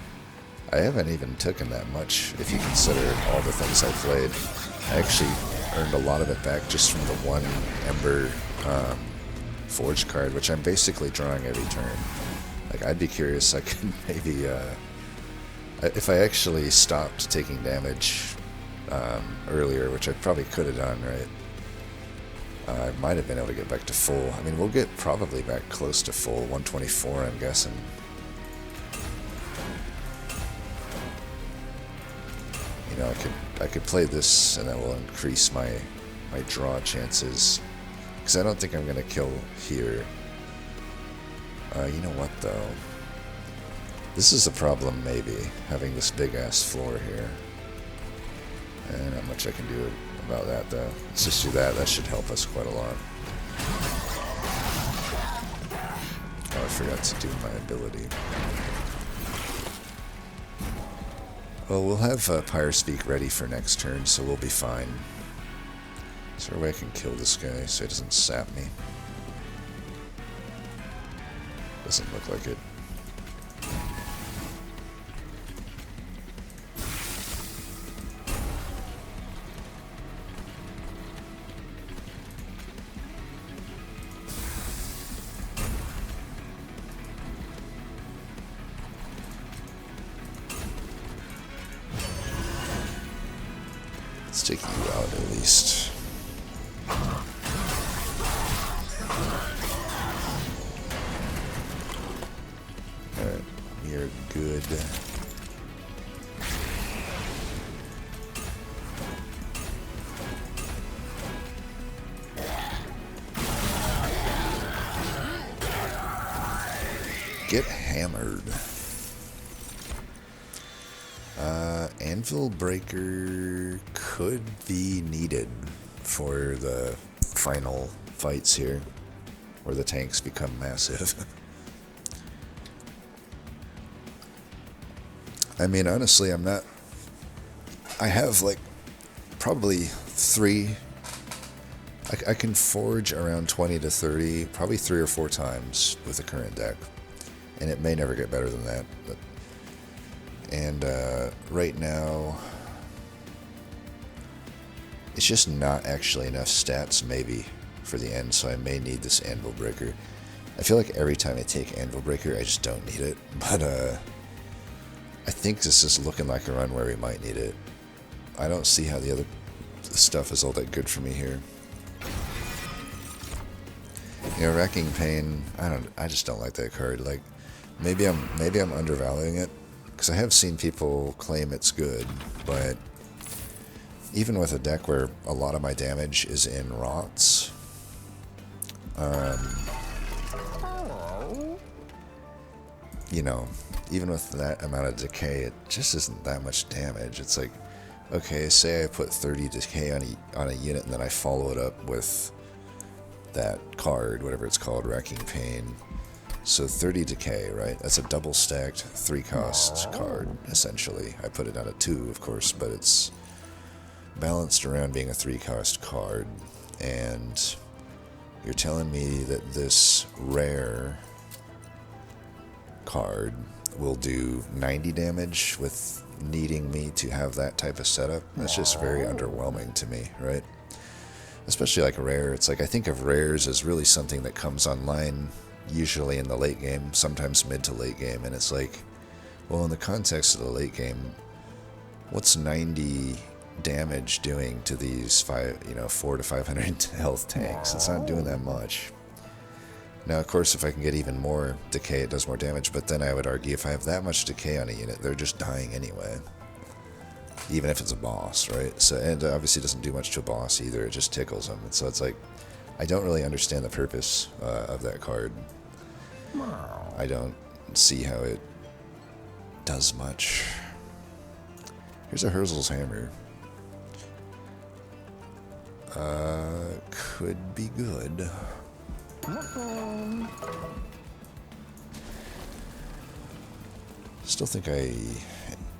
haven't even taken that much, if you consider all the things I played. I actually earned a lot of it back just from the one Ember Forge card, which I'm basically drawing every turn. Like, I'd be curious, I could maybe, if I actually stopped taking damage earlier, which I probably could have done, right? I might have been able to get back to full. I mean, we'll get probably back close to full, 124, I'm guessing. You know, I could play this, and that will increase my draw chances. Because I don't think I'm going to kill here. You know what, though? This is a problem, maybe, having this big-ass floor here. And not much I can do about that, though. Let's just do that. That should help us quite a lot. Oh, I forgot to do my ability. Well, we'll have Pyrespeak ready for next turn, so we'll be fine. Is there a way I can kill this guy so he doesn't sap me? Doesn't look like it. Let's take you out at least. Alright, we are good. Get hammered. Anvil Breaker could be needed for the final fights here, where the tanks become massive. I mean, honestly, I have, like, probably 3... I can forge around 20 to 30, probably 3 or 4 times with the current deck. And it may never get better than that, but... And right now, it's just not actually enough stats, maybe, for the end, so I may need this Anvil Breaker. I feel like every time I take Anvil Breaker, I just don't need it, but I think this is looking like a run where we might need it. I don't see how the other stuff is all that good for me here. You know, Wrecking Pain, I just don't like that card. Like, maybe I'm undervaluing it, because I have seen people claim it's good, but even with a deck where a lot of my damage is in rots, you know, even with that amount of decay, it just isn't that much damage. It's like, okay, say I put 30 decay on a unit, and then I follow it up with that card, whatever it's called, Wrecking Pain. So 30 decay, right? That's a double stacked 3-cost card, essentially. I put it on a 2, of course, but it's balanced around being a 3-cost card. And you're telling me that this rare card will do 90 damage with needing me to have that type of setup? That's just very underwhelming to me, right? Especially like rare. It's like, I think of rares as really something that comes online usually in the late game, sometimes mid to late game, and it's like, well, in the context of the late game, what's 90 damage doing to these 400 to 500 health tanks? It's not doing that much. Now, of course, if I can get even more decay, it does more damage, but then I would argue if I have that much decay on a unit, they're just dying anyway. Even if it's a boss, right? So, and obviously it doesn't do much to a boss either, it just tickles them. And so it's like, I don't really understand the purpose of that card. I don't see how it does much. Here's a Herzl's Hammer. Could be good. Still think I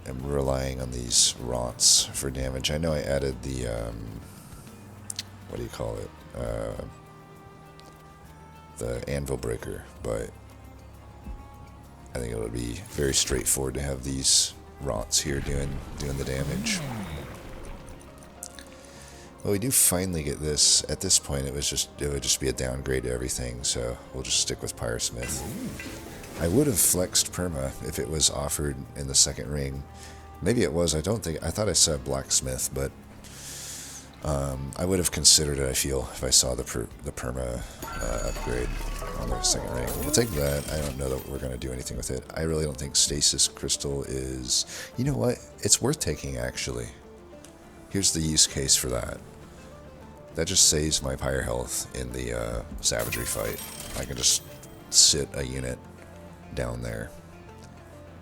am relying on these rots for damage. I know I added the, what do you call it? The Anvil Breaker, but I think it would be very straightforward to have these rots here doing the damage. Well, we do finally get this. At this point, it would just be a downgrade to everything, so we'll just stick with Pyresmith. I would have flexed Perma if it was offered in the second ring. Maybe it was. I thought I said Blacksmith, but I would have considered it, I feel, if I saw the Perma upgrade on the second ring. We'll take that. I don't know that we're going to do anything with it. I really don't think Stasis Crystal is... You know what? It's worth taking, actually. Here's the use case for that. That just saves my Pyre health in the Savagery fight. I can just sit a unit down there.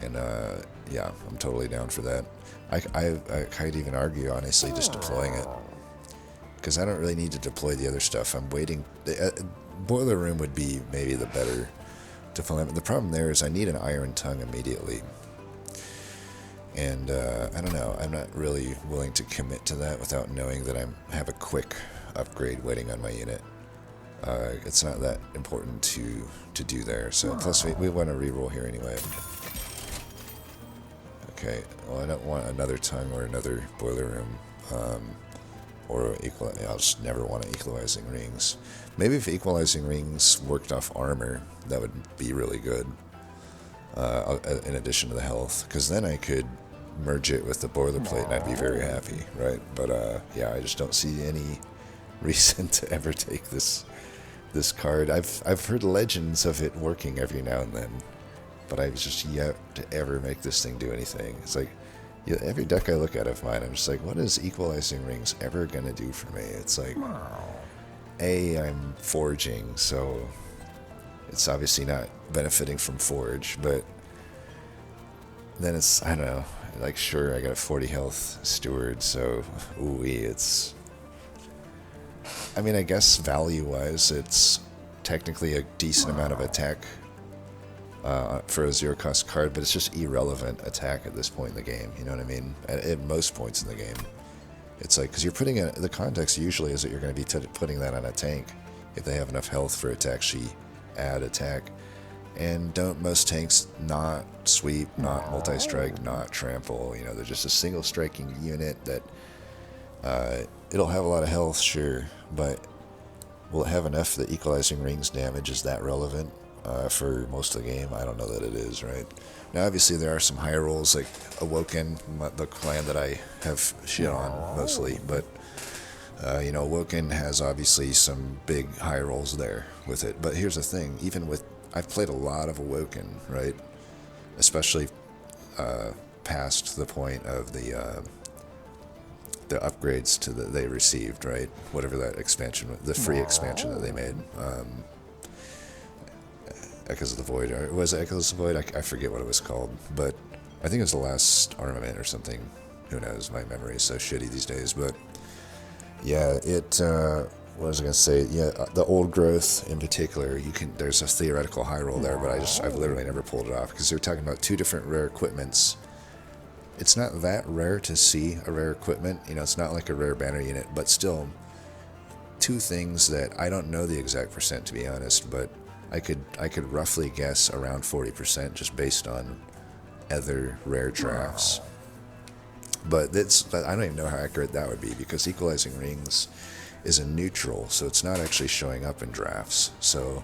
And, yeah, I'm totally down for that. I could even argue, honestly, just deploying it. Because I don't really need to deploy the other stuff. I'm waiting. Boiler Room would be maybe the better deployment. The problem there is I need an Iron Tongue immediately. And, I don't know. I'm not really willing to commit to that without knowing that I have a quick upgrade waiting on my unit. It's not that important to do there. So, plus we want to reroll here anyway. Okay, well, I don't want another Tongue or another Boiler Room. Or I'll just never want Equalizing Rings. Maybe if Equalizing Rings worked off armor, that would be really good. In addition to the health, because then I could merge it with the boilerplate and I'd be very happy, right? But yeah, I just don't see any reason to ever take this card. I've heard legends of it working every now and then, but I've just yet to ever make this thing do anything. It's like, yeah, every deck I look at of mine, I'm just like, what is Equalizing Rings ever gonna do for me? It's like, I'm forging, so it's obviously not benefiting from Forge, but then it's, I don't know, like, sure, I got a 40 health Steward, so, it's, I mean, I guess value-wise, it's technically a decent amount of attack for a 0-cost card, but it's just irrelevant attack at this point in the game, you know what I mean? At most points in the game. It's like, because you're putting it, the context usually is that you're going to be putting that on a tank if they have enough health for it to actually add attack. And don't most tanks not sweep, not multi-strike, not trample? You know, they're just a single striking unit that it'll have a lot of health, sure, but Will it have enough that equalizing rings damage is that relevant for most of the game? I don't know that it is, right? Now, obviously, there are some high rolls, like Awoken, the clan that I have shit on mostly, but, you know, Awoken has obviously some big high rolls there with it. But here's the thing, even with, I've played a lot of Awoken, right? Especially past the point of the upgrades to that they received, right? Whatever that expansion, the free expansion that they made. Echoes of the Void, or was it Echoes of the Void? I forget what it was called, but I think it was the last armament or something. Who knows? My memory is so shitty these days, but yeah, what was I gonna say? Yeah, the old growth in particular, there's a theoretical high roll there, but I've literally never pulled it off because they're talking about two different rare equipments. It's not that rare to see a rare equipment, you know, it's not like a rare banner unit, but still, two things that I don't know the exact percent to be honest, but I could roughly guess around 40% just based on other rare drafts. But I don't even know how accurate that would be because equalizing rings is a neutral, so it's not actually showing up in drafts. So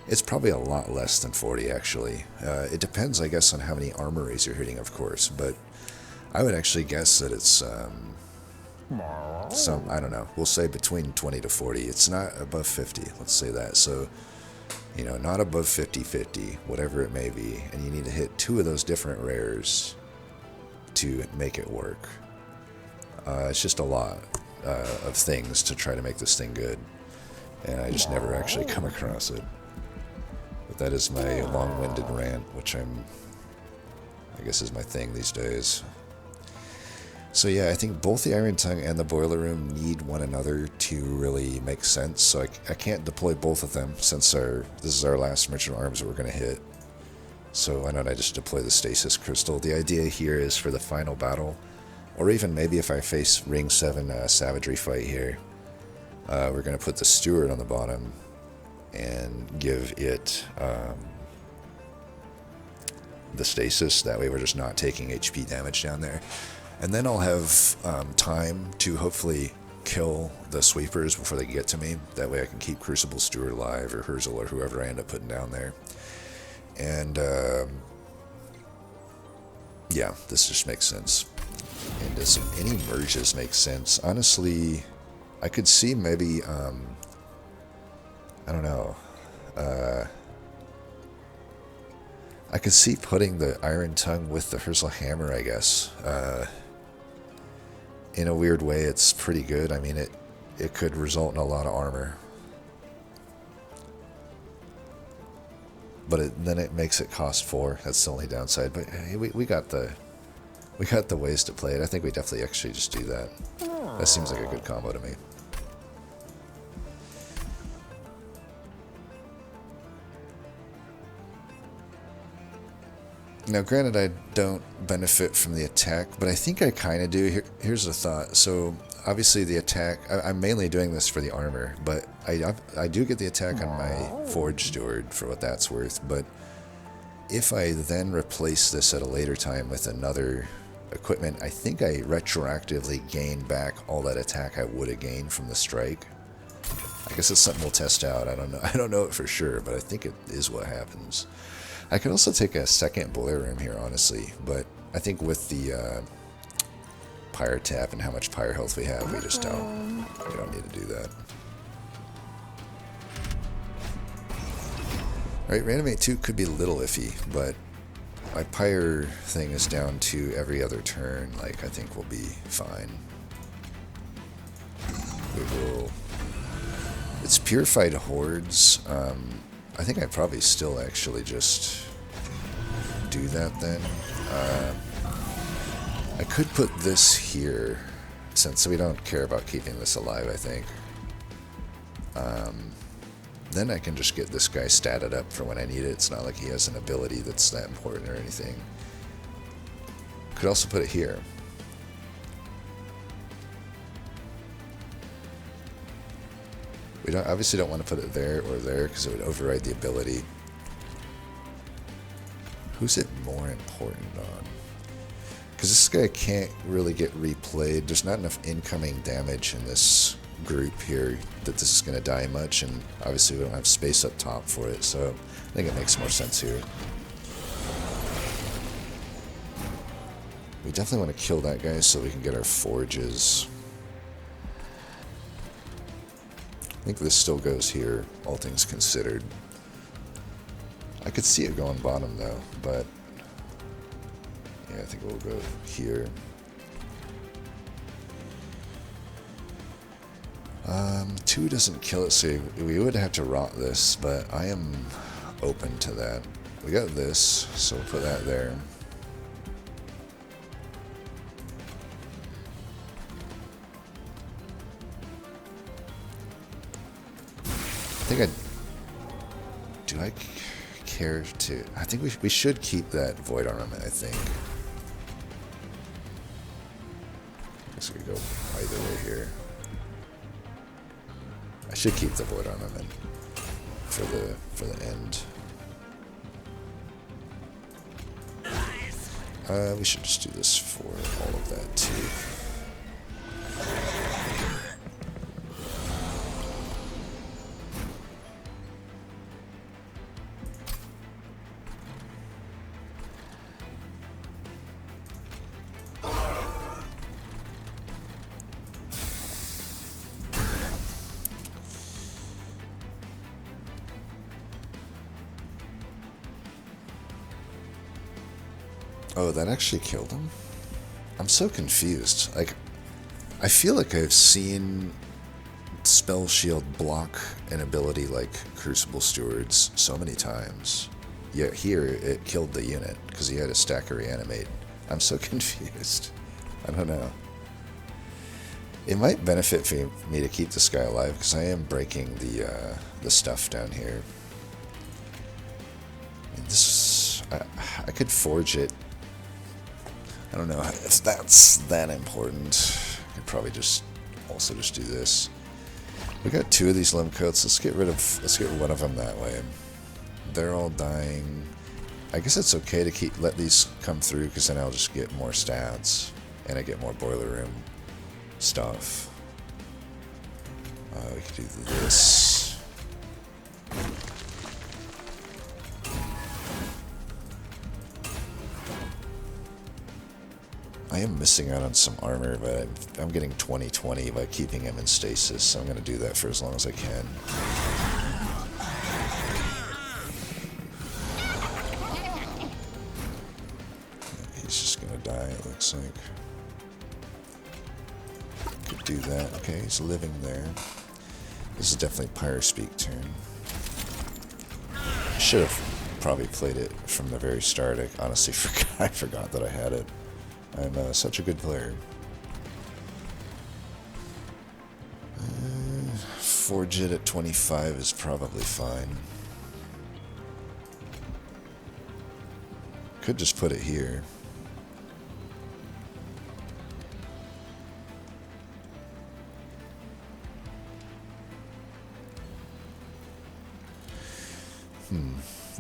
it's probably a lot less than 40 actually. It depends, I guess, on how many armories you're hitting, of course, but I would actually guess that it's I don't know, we'll say between 20 to 40. It's not above 50, let's say that. So, you know, not above 50-50, whatever it may be, and you need to hit two of those different rares to make it work. It's just a lot of things to try to make this thing good, and I just never actually come across it. But that is my long-winded rant, which I guess is my thing these days. So yeah, I think both the Iron Tongue and the Boiler Room need one another to really make sense. So I can't deploy both of them since this is our last Merchant Arms that we're going to hit. So why don't I just deploy the Stasis Crystal? The idea here is for the final battle, or even maybe if I face Ring 7 Savagery fight here, we're going to put the Steward on the bottom and give it the Stasis. That way we're just not taking HP damage down there. And then I'll have time to hopefully kill the sweepers before they get to me. That way I can keep Crucible Steward alive, or Herzl, or whoever I end up putting down there. And yeah, this just makes sense. And does any merges make sense? Honestly, I could see maybe, I don't know, I could see putting the Iron Tongue with the Herzl Hammer, I guess. In a weird way, it's pretty good. I mean, it could result in a lot of armor. But then it makes it cost 4. That's the only downside. But hey, we got the ways to play it. I think we definitely actually just do that. That seems like a good combo to me. Now, granted, I don't benefit from the attack, but I think I kind of do. Here's the thought. So, obviously, the attack, I'm mainly doing this for the armor, but I do get the attack on my Forge Steward for what that's worth. But if I then replace this at a later time with another equipment, I think I retroactively gain back all that attack I would have gained from the strike. I guess it's something we'll test out. I don't know. I don't know it for sure, but I think it is what happens. I could also take a second Boiler Room here, honestly, but I think with the Pyre Tap and how much Pyre health we have, we just don't need to do that. Right, Reanimate 2 could be a little iffy, but my Pyre thing is down to every other turn. Like, I think we'll be fine. We will. It's Purified Hordes. I think I'd probably still actually just do that then. I could put this here, since we don't care about keeping this alive, I think. Then I can just get this guy statted up for when I need it. It's not like he has an ability that's that important or anything. Could also put it here. We obviously don't want to put it there or there because it would override the ability. Who's it more important on? Because this guy can't really get replayed. There's not enough incoming damage in this group here that this is going to die much, and obviously we don't have space up top for it, so I think it makes more sense here. We definitely want to kill that guy so we can get our forges. I think this still goes here, all things considered. I could see it going bottom though, but yeah, I think we'll go here. 2 doesn't kill it, so we would have to rot this, but I am open to that. We got this, so we'll put that there. I think do I care to... I think we should keep that void armament, I think. I guess we could go either way here. I should keep the void armament for the end. We should just do this for all of that too. Oh, that actually killed him? I'm so confused. Like, I feel like I've seen Spell Shield block an ability like Crucible Stewards so many times. Yet here, it killed the unit, because he had a stacker reanimate. I'm so confused. I don't know. It might benefit for me to keep this guy alive, because I am breaking the stuff down here. And this... I could forge it. I don't know if that's that important. I could probably just also just do this. We got 2 of these limb coats. Let's get one of them that way. They're all dying. I guess it's okay to let these come through, because then I'll just get more stats and I get more boiler room stuff. We could do this. I am missing out on some armor, but I'm getting 20-20 by keeping him in stasis, so I'm going to do that for as long as I can. He's just going to die, it looks like. Could do that. Okay, he's living there. This is definitely Pyrospeak turn. I should have probably played it from the very start. I honestly forgot that I had it. I'm such a good player. Forge it at 25 is probably fine. Could just put it here.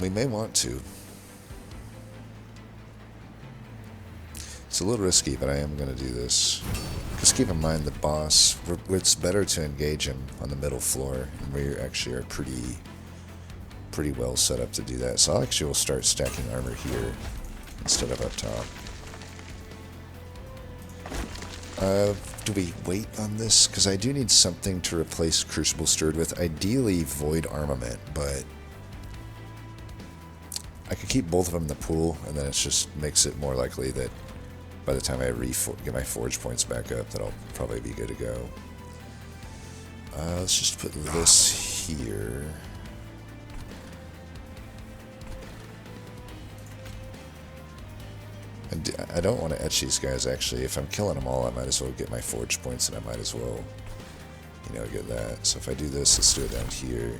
We may want to. It's a little risky, but I am going to do this. Just keep in mind the boss, it's better to engage him on the middle floor, and we actually are pretty well set up to do that. So I actually will start stacking armor here instead of up top. Do we wait on this? Because I do need something to replace Crucible Steward with. Ideally Void Armament, but I could keep both of them in the pool, and then it just makes it more likely that by the time I get my forge points back up, that I'll probably be good to go. Let's just put this here. I don't want to etch these guys, actually. If I'm killing them all, I might as well get my forge points, and I might as well, get that. So if I do this, let's do it down here.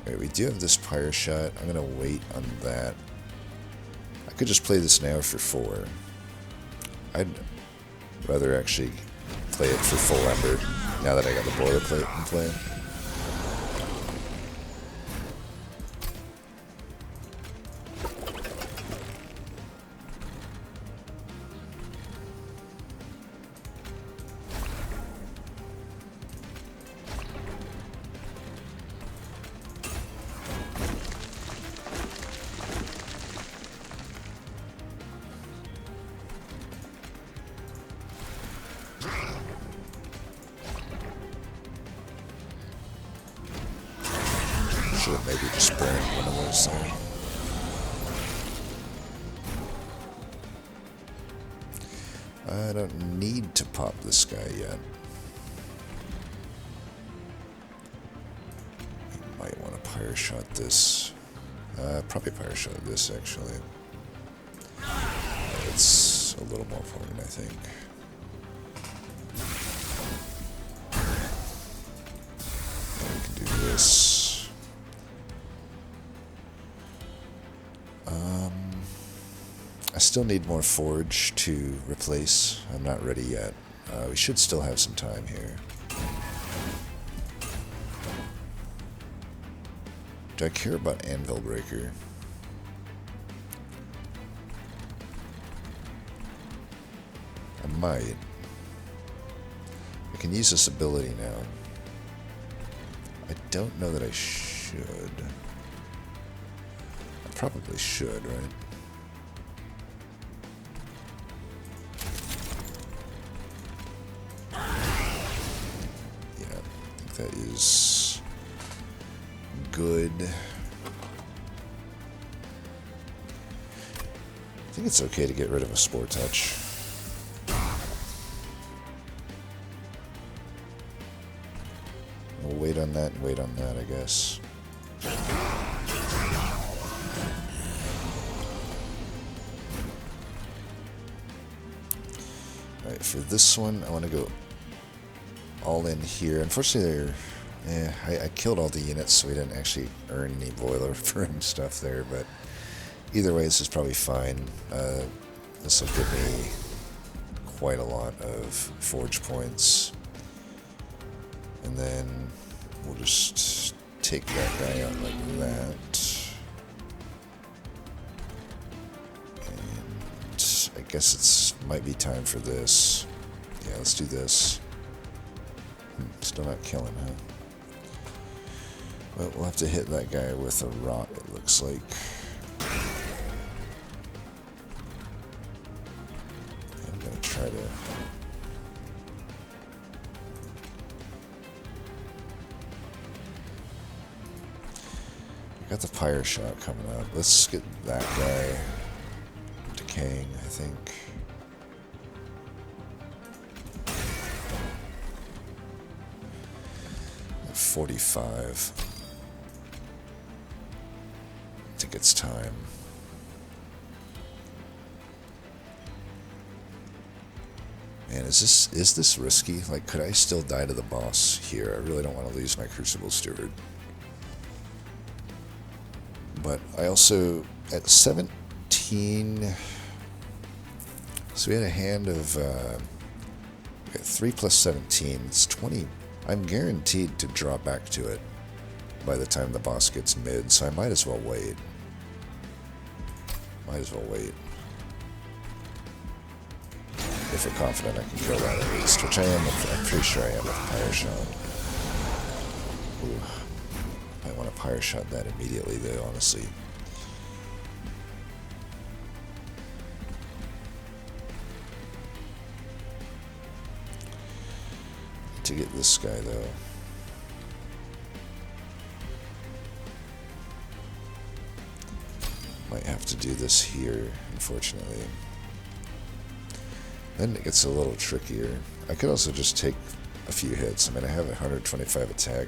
Alright, we do have this Pyre Shot. I'm going to wait on that. I could just play this now for 4. I'd rather actually play it for full Ember, now that I got the boilerplate in play. Should have maybe just burned one of those there. I don't need to pop this guy yet. Might want to pyre shot this. Probably pyre shot this actually. It's a little more potent, I think. And we can do this. I still need more forge to replace. I'm not ready yet. We should still have some time here. Do I care about Anvil Breaker? I might. I can use this ability now. I don't know that I should. I probably should, right? That is good. I think it's okay to get rid of a Spore Touch. We'll wait on that and wait on that, I guess. Alright, for this one, I want to go all in here. Unfortunately, I killed all the units, so we didn't actually earn any boiler firm stuff there, but either way, this is probably fine. This will give me quite a lot of forge points. And then we'll just take that guy out like that. And I guess it's might be time for this. Yeah, let's do this. Still not killing, huh? But we'll have to hit that guy with a rot, it looks like. I'm gonna try to... I got the pyre shot coming up. Let's get that guy decaying, I think. 45. I think it's time. Man, is this risky? Like, could I still die to the boss here? I really don't want to lose my Crucible Steward. But I also, at 17, so we had a hand of, we got 3 plus 17, it's 20. I'm guaranteed to draw back to it by the time the boss gets mid, so I might as well wait. Might as well wait. If we're confident I can kill that at least, which I am, I'm pretty sure I am with Pyre Shot. Ooh. I want to Pyre Shot that immediately though, honestly. To get this guy though. Might have to do this here, unfortunately. Then it gets a little trickier. I could also just take a few hits. I mean, I have 125 attack.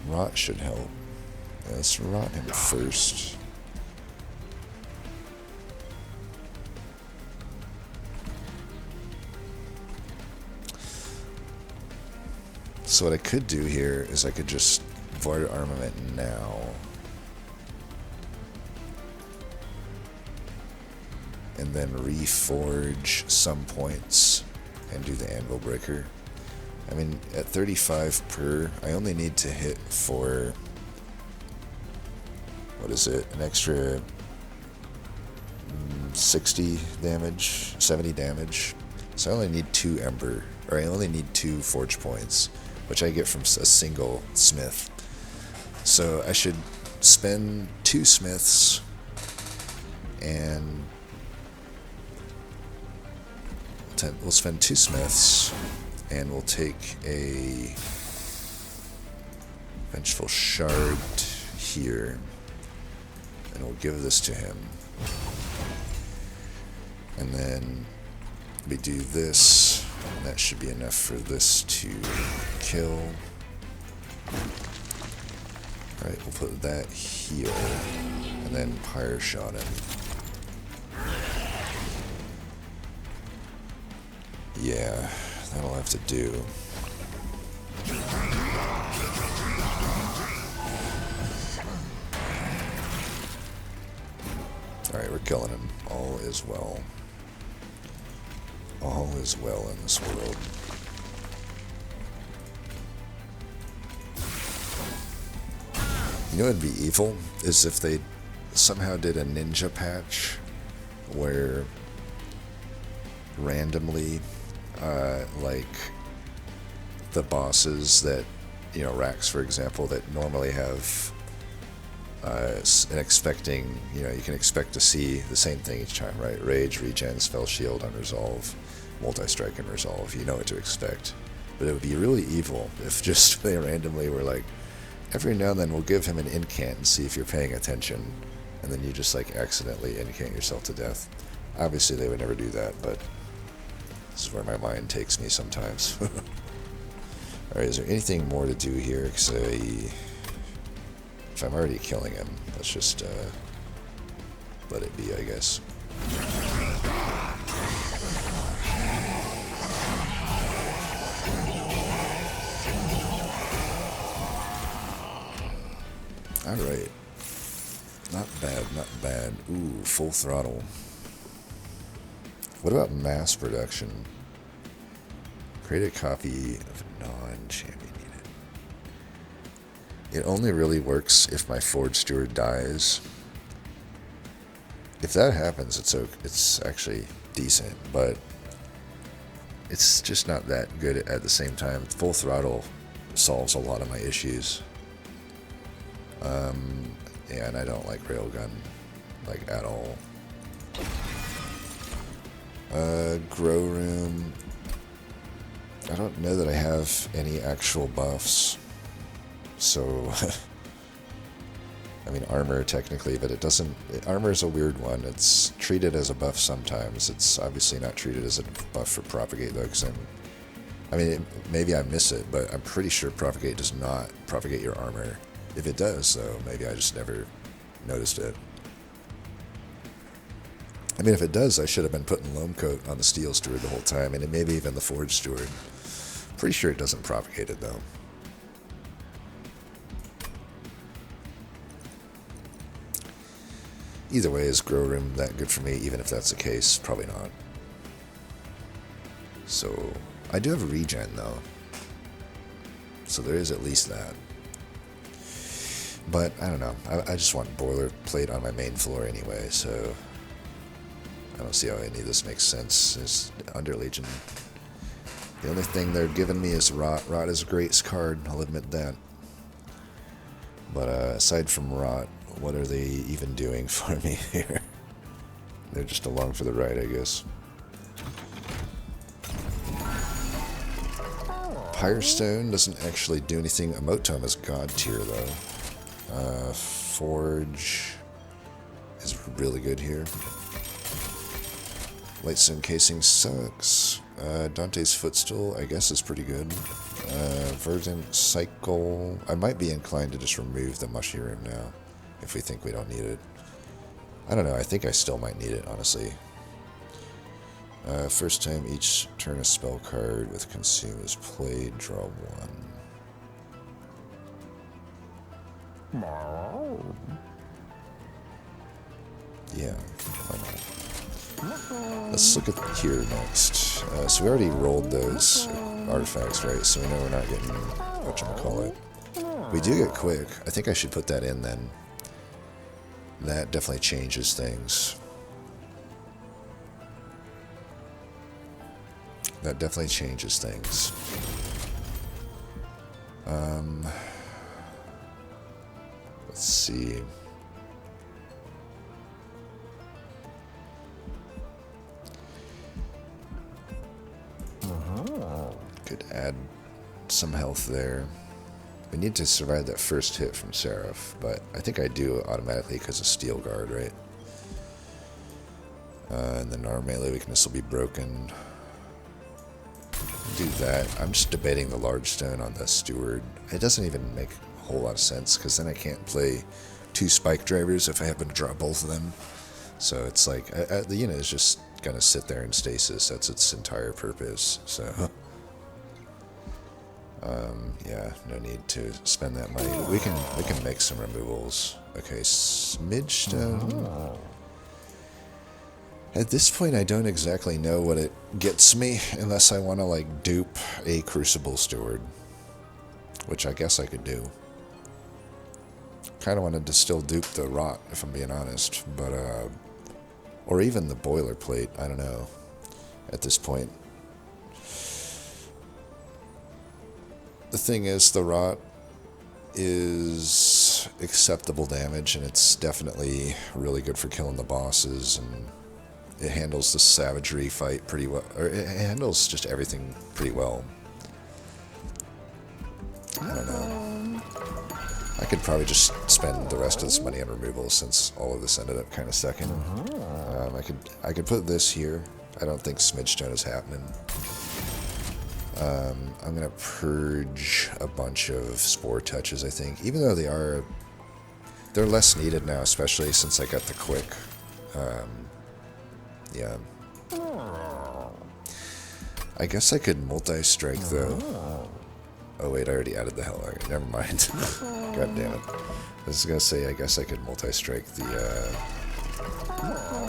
Rot should help. Yeah, let's rot him first. So what I could do here is I could just Void Armament now. And then reforge some points and do the Anvil Breaker. I mean, at 35 per, I only need to hit for, what is it, an extra 60 damage, 70 damage. So I only need 2 Ember, or I only need 2 Forge points, which I get from a single Smith. So I should spend 2 Smiths and we'll spend 2 Smiths And we'll take a Vengeful Shard here. And we'll give this to him. And then we do this. And that should be enough for this to kill. Alright, we'll put that here. And then Pyre Shot him. Yeah, that'll have to do. Alright, we're killing him. All is well. All is well in this world. You know what would be evil? Is if they somehow did a ninja patch where randomly, like the bosses that, you know, Rax, for example, that normally have an expecting, you know, you can expect to see the same thing each time, right? Rage, regen, spell shield, unresolve, multi-strike, and resolve. You know what to expect. But it would be really evil if just they randomly were like, every now and then we'll give him an incant and see if you're paying attention, and then you just like accidentally incant yourself to death. Obviously they would never do that, but this is where my mind takes me sometimes. Alright, is there anything more to do here? Because if I'm already killing him, let's just let it be, I guess. Alright. Not bad, not bad. Ooh, full throttle. What about mass production? Create a copy of non-champion unit. It only really works if my Forge Steward dies. If that happens, it's actually decent, but it's just not that good at the same time. Full throttle solves a lot of my issues. Yeah, and I don't like Railgun, like, at all. Grow Room. I don't know that I have any actual buffs. So, I mean, armor technically, but it doesn't... Armor is a weird one. It's treated as a buff sometimes. It's obviously not treated as a buff for Propagate, though, because maybe I miss it, but I'm pretty sure Propagate does not propagate your armor. If it does, though, maybe I just never noticed it. I mean, if it does, I should have been putting Loam Coat on the Steel Steward the whole time, and maybe even the Forge Steward. Pretty sure it doesn't propagate it, though. Either way, is Grow Room that good for me? Even if that's the case, probably not. So, I do have a regen, though. So there is at least that. But, I don't know. I just want boilerplate on my main floor anyway, so... I don't see how any of this makes sense. It's Under Legion. The only thing they're giving me is Rot. Rot is a great card, I'll admit that. But aside from Rot, what are they even doing for me here? They're just along for the ride, I guess. Pyrestone doesn't actually do anything. Emote Tome is God tier, though. Forge is really good here. Lightstone Casing sucks. Dante's Footstool, I guess, is pretty good. Verdant Cycle. I might be inclined to just remove the Mushy Room now, if we think we don't need it. I don't know, I think I still might need it, honestly. First time each turn a spell card with Consume is played, draw one. Yeah, why not? Let's look at here next. So we already rolled those artifacts, right? So we know we're not getting whatchamacallit. We do get quick. I think I should put that in then. That definitely changes things. That definitely changes things. Let's see. Could add some health there. We need to survive that first hit from Seraph, but I think I do automatically because of Steel Guard, right? And then our melee weakness will be broken. Do that. I'm just debating the large stone on the Steward. It doesn't even make a whole lot of sense because then I can't play 2 spike drivers if I happen to draw both of them. So it's like the unit is just gonna sit there in stasis. That's its entire purpose. So yeah, no need to spend that money. We can make some removals. Okay, smidge stone. At this point, I don't exactly know what it gets me unless I want to like dupe a Crucible Steward, which I guess I could do. Kind of wanted to still dupe the Rot, if I'm being honest, but or even the Boilerplate. I don't know. At this point, the thing is, the Rot is acceptable damage, and it's definitely really good for killing the bosses, and it handles the savagery fight pretty well, or it handles just everything pretty well. I don't know. I could probably just spend the rest of this money on removal since all of this ended up kind of sucking. I could put this here. I don't think Smidgestone is happening. I'm gonna purge a bunch of Spore Touches, I think, even though they're less needed now, especially since I got the quick. Yeah. I guess I could multi-strike though. Oh wait, I already added the hell. Okay, never mind. God damn it. I was gonna say I guess I could multi-strike the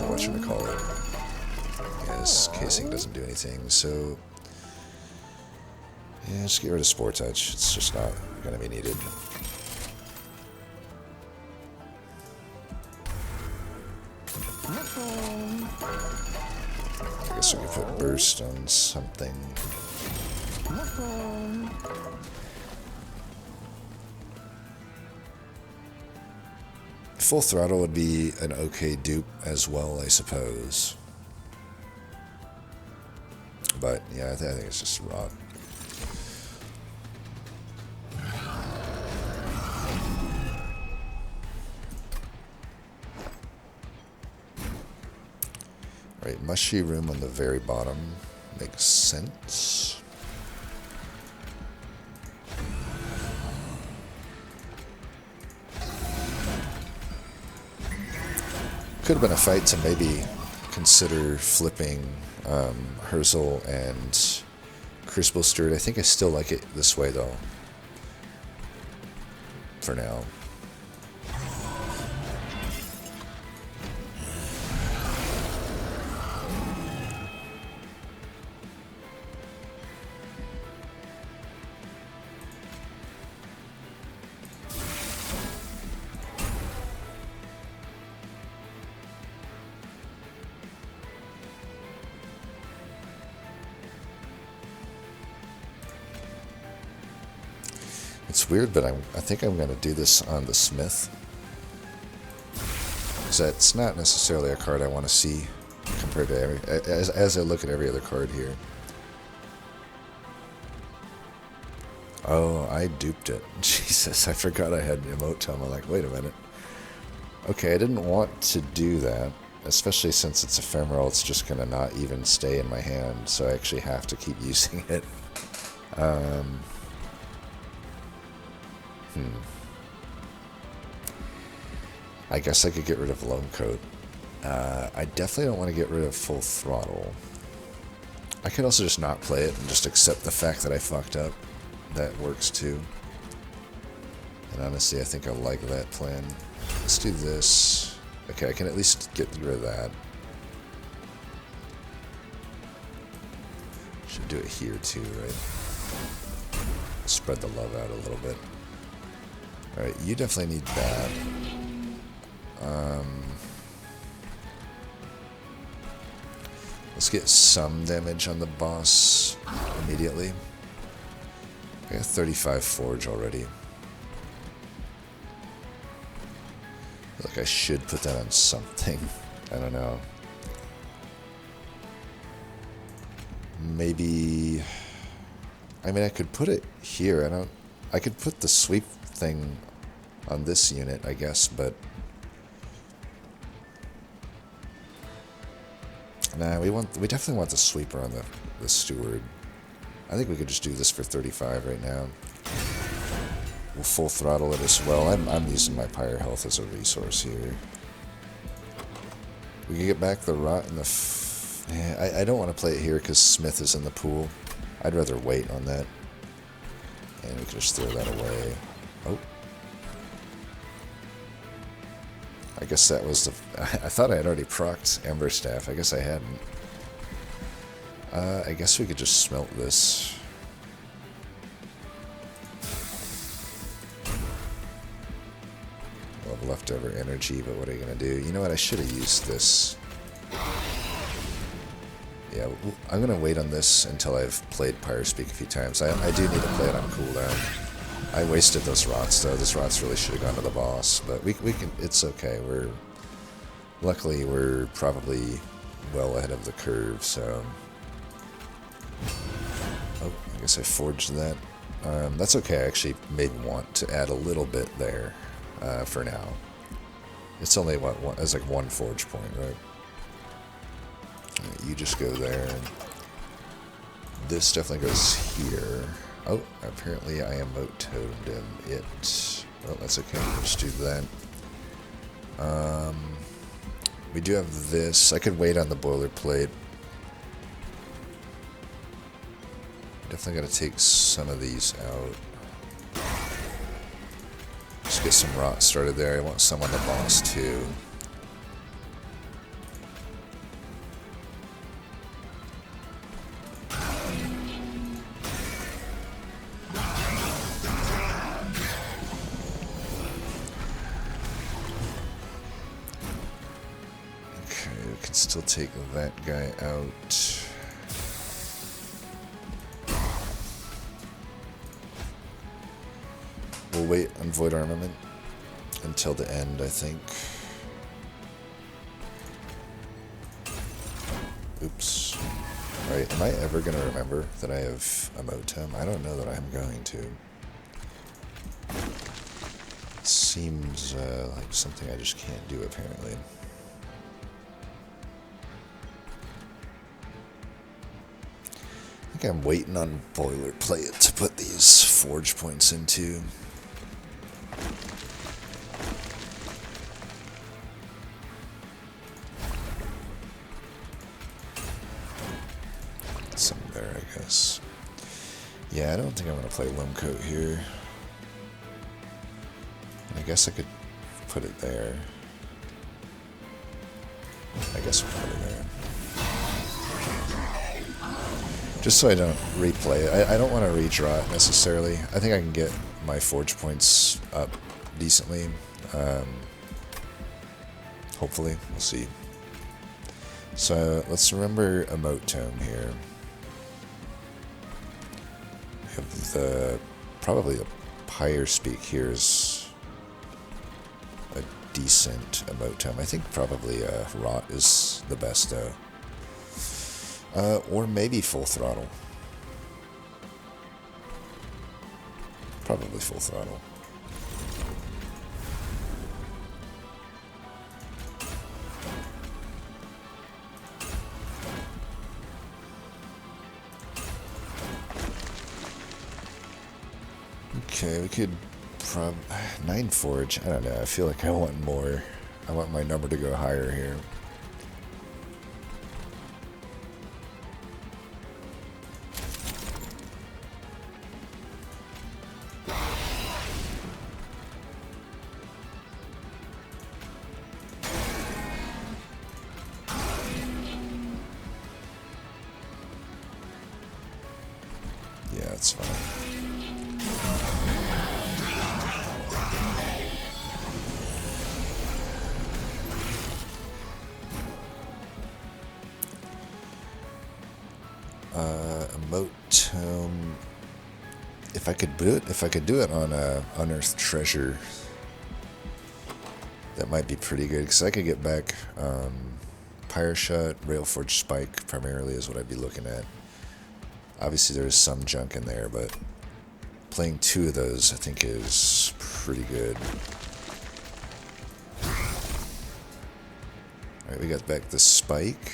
whatchamacallit. Yeah, this casing doesn't do anything, so yeah, just get rid of Spore Touch. It's just not gonna be needed. I guess we can put Burst on something. Full Throttle would be an okay dupe as well, I suppose. But yeah, I think it's just Rot. Right, mushy room on the very bottom makes sense. Could have been a fight to maybe consider flipping Herzl and Crucible Steward. I think I still like it this way though. For now. It's weird, but I think I'm going to do this on the Smith. Because that's not necessarily a card I want to see compared to as I look at every other card here. Oh, I duped it. Jesus, I forgot I had an emote tome. I'm like, wait a minute. Okay, I didn't want to do that, especially since it's ephemeral. It's just going to not even stay in my hand, so I actually have to keep using it. I guess I could get rid of Lone Coat. I definitely don't want to get rid of Full Throttle. I could also just not play it and just accept the fact that I fucked up. That works too. And honestly, I think I like that plan. Let's do this. Okay, I can at least get rid of that. Should do it here too, right? Spread the love out a little bit. Alright, you definitely need that. Let's get some damage on the boss immediately. I got 35 Forge already. I feel like I should put that on something. I don't know. I mean, I could put it here. I could put the sweep thing on this unit, I guess, but nah, we definitely want the sweeper on the steward. I think we could just do this for 35 right now. We'll full throttle it as well. I'm using my pyre health as a resource here. We can get back the rot and the... I don't want to play it here because Smith is in the pool. I'd rather wait on that. And we can just throw that away. Oh. I guess that was the... I thought I had already procced Ember Staff. I guess I hadn't. I guess we could just smelt this. We'll have leftover energy, but what are you going to do? You know what? I should have used this. Yeah, I'm going to wait on this until I've played Pyre Speak a few times. I do need to play it on cooldown. I wasted those rots, though. Those rots really should have gone to the boss, but we can... It's okay. Luckily, we're probably well ahead of the curve, so... Oh, I guess I forged that. That's okay. I actually maybe want to add a little bit there for now. It's only, what, it's like one forge point, right? You just go there. This definitely goes here. Oh, apparently I emote-toed it. Well, that's okay. We'll just do that. We do have this. I could wait on the boilerplate. Definitely got to take some of these out. Just get some rot started there. I want some on the boss too. Okay, we can still take that guy out. We'll wait on Void Armament until the end, I think. Oops. Alright, am I ever going to remember that I have a Motem? I don't know that I'm going to. It seems like something I just can't do, apparently. I think I'm waiting on boilerplate to put these forge points into. Some there, I guess. Yeah, I don't think I'm going to play Limcoat here. I guess I could put it there. I guess we'll put it there. Just so I don't replay it. I don't want to redraw it necessarily. I think I can get my forge points up decently. Hopefully. We'll see. So let's remember Emote Tome here. We have probably the Pyre Speak here is a decent Emote Tome. I think probably Rot is the best though. Or maybe Full Throttle. Probably Full Throttle. Okay, we could 9 Forge. I don't know. I feel like I want more. I want my number to go higher here. Yeah, it's fine. Emote Tome. If I could do it on Unearthed Treasure, that might be pretty good because I could get back Pyre Shot, Railforge Spike primarily is what I'd be looking at. Obviously there's some junk in there, but playing 2 of those I think is pretty good. Alright, we got back the spike.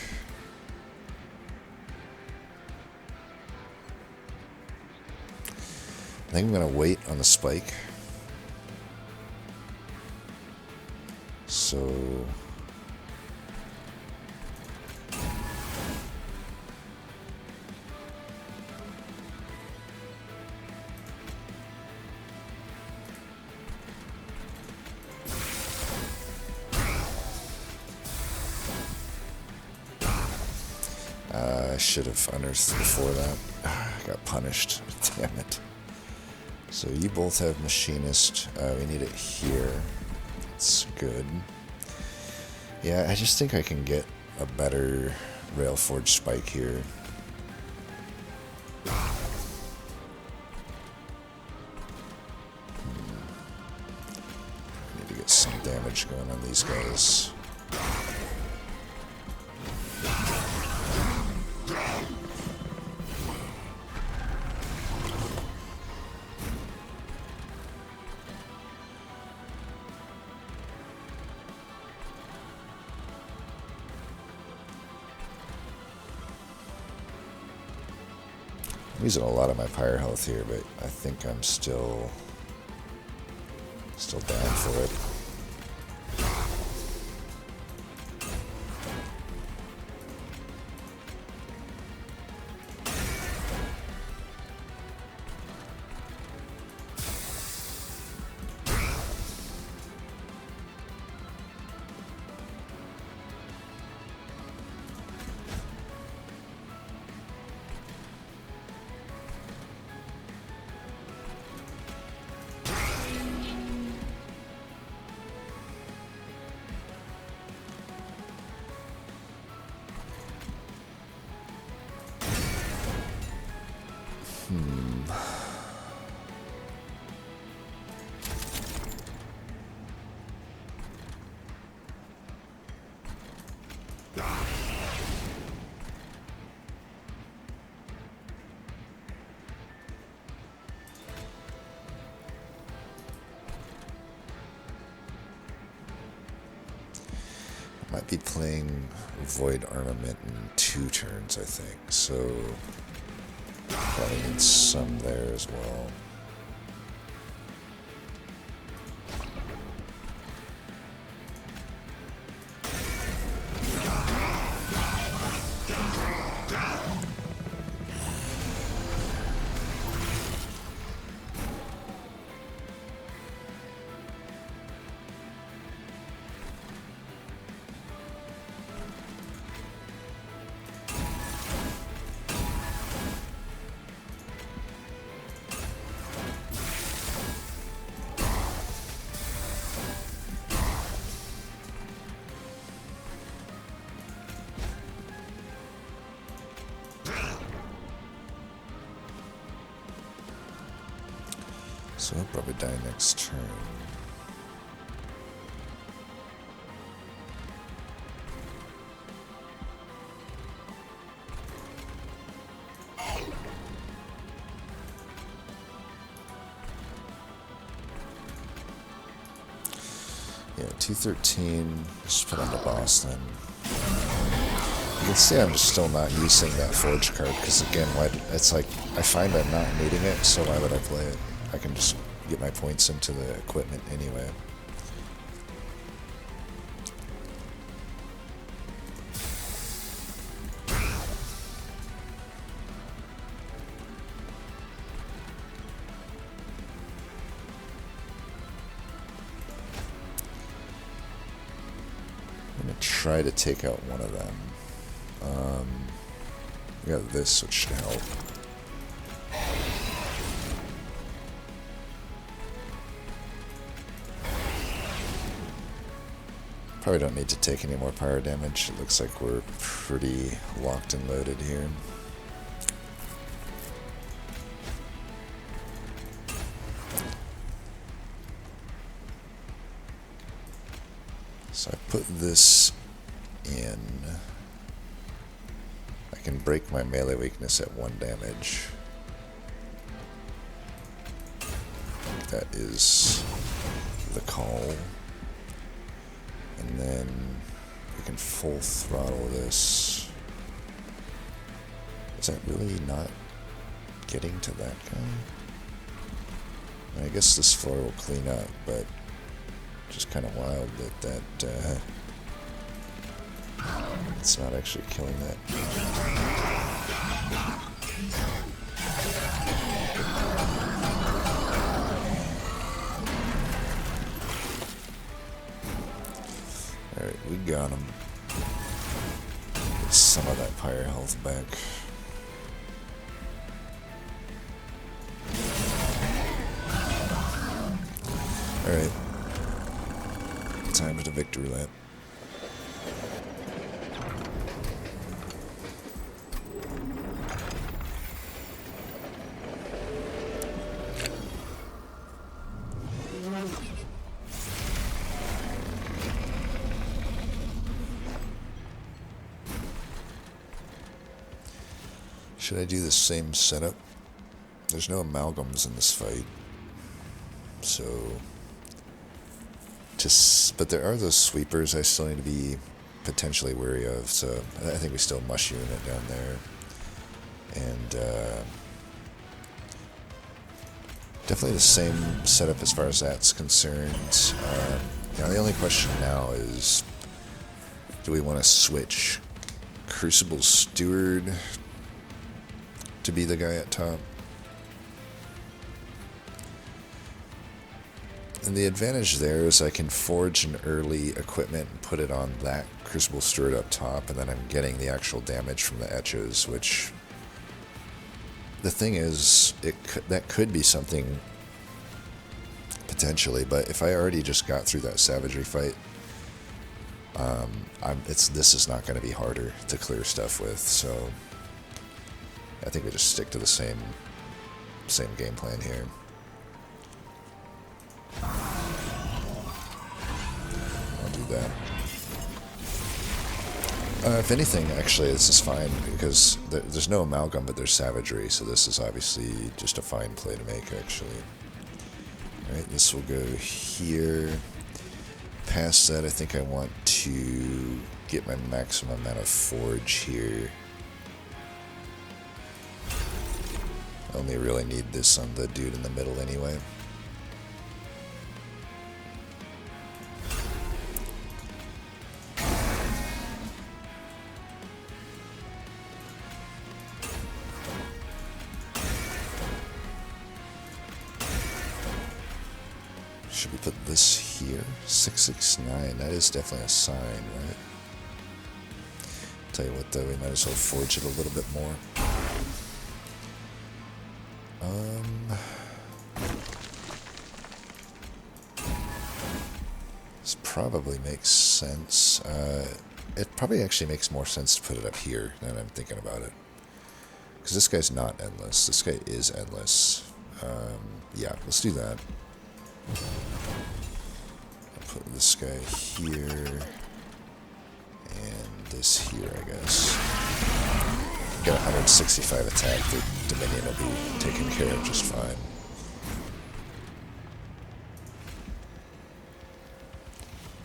I think I'm going to wait on the spike. So... I should have unearthed before that. I got punished. Damn it. So you both have machinist. We need it here. That's good. Yeah, I just think I can get a better Railforge spike here. Need to get some damage going on these guys. I'm using a lot of my pyre health here, but I think I'm still down for it. Might be playing Void Armament in 2 turns, I think. So probably need some there as well. So he'll probably die next turn. Yeah, 213. Just put on the boss then. You can see I'm just still not using that Forge card because again, it's like I find I'm not needing it, so why would I play it? I can just get my points into the equipment anyway. I'm going to try to take out one of them. We got this, which should help. Probably don't need to take any more pyro damage. It looks like we're pretty locked and loaded here. So I put this in. I I can break my melee weakness at 1 damage. That is the call. And then we can full throttle this. Is that really not getting to that guy? I guess this floor will clean up, but just kind of wild that it's not actually killing that. Alright, we got him. Get some of that pyre health back. Alright. Time for the victory lap. Should I do the same setup? There's no amalgams in this fight. So, but there are those sweepers I still need to be potentially wary of. So I think we still mush unit down there, and definitely the same setup as far as that's concerned. The only question now is, do we want to switch Crucible Steward to be the guy at top? And the advantage there is I can forge an early equipment and put it on that Crucible Steward up top, and then I'm getting the actual damage from the etches, which, the thing is, that could be something potentially, but if I already just got through that savagery fight, this is not going to be harder to clear stuff with, so I think we just stick to the same game plan here. I'll do that. If anything, actually, this is fine, because there's no amalgam, but there's savagery, so this is obviously just a fine play to make, actually. Alright, this will go here. Past that, I think I want to get my maximum amount of forge here. I only really need this on the dude in the middle anyway. Should we put this here? 669, that is definitely a sign, right? Tell you what though, we might as well forge it a little bit more. This probably makes sense. It probably actually makes more sense to put it up here now that I'm thinking about it. Because this guy's not endless. This guy is endless. Yeah, let's do that. I'll put this guy here. And this here, I guess. Got 165 attack. The Dominion will be taken care of just fine.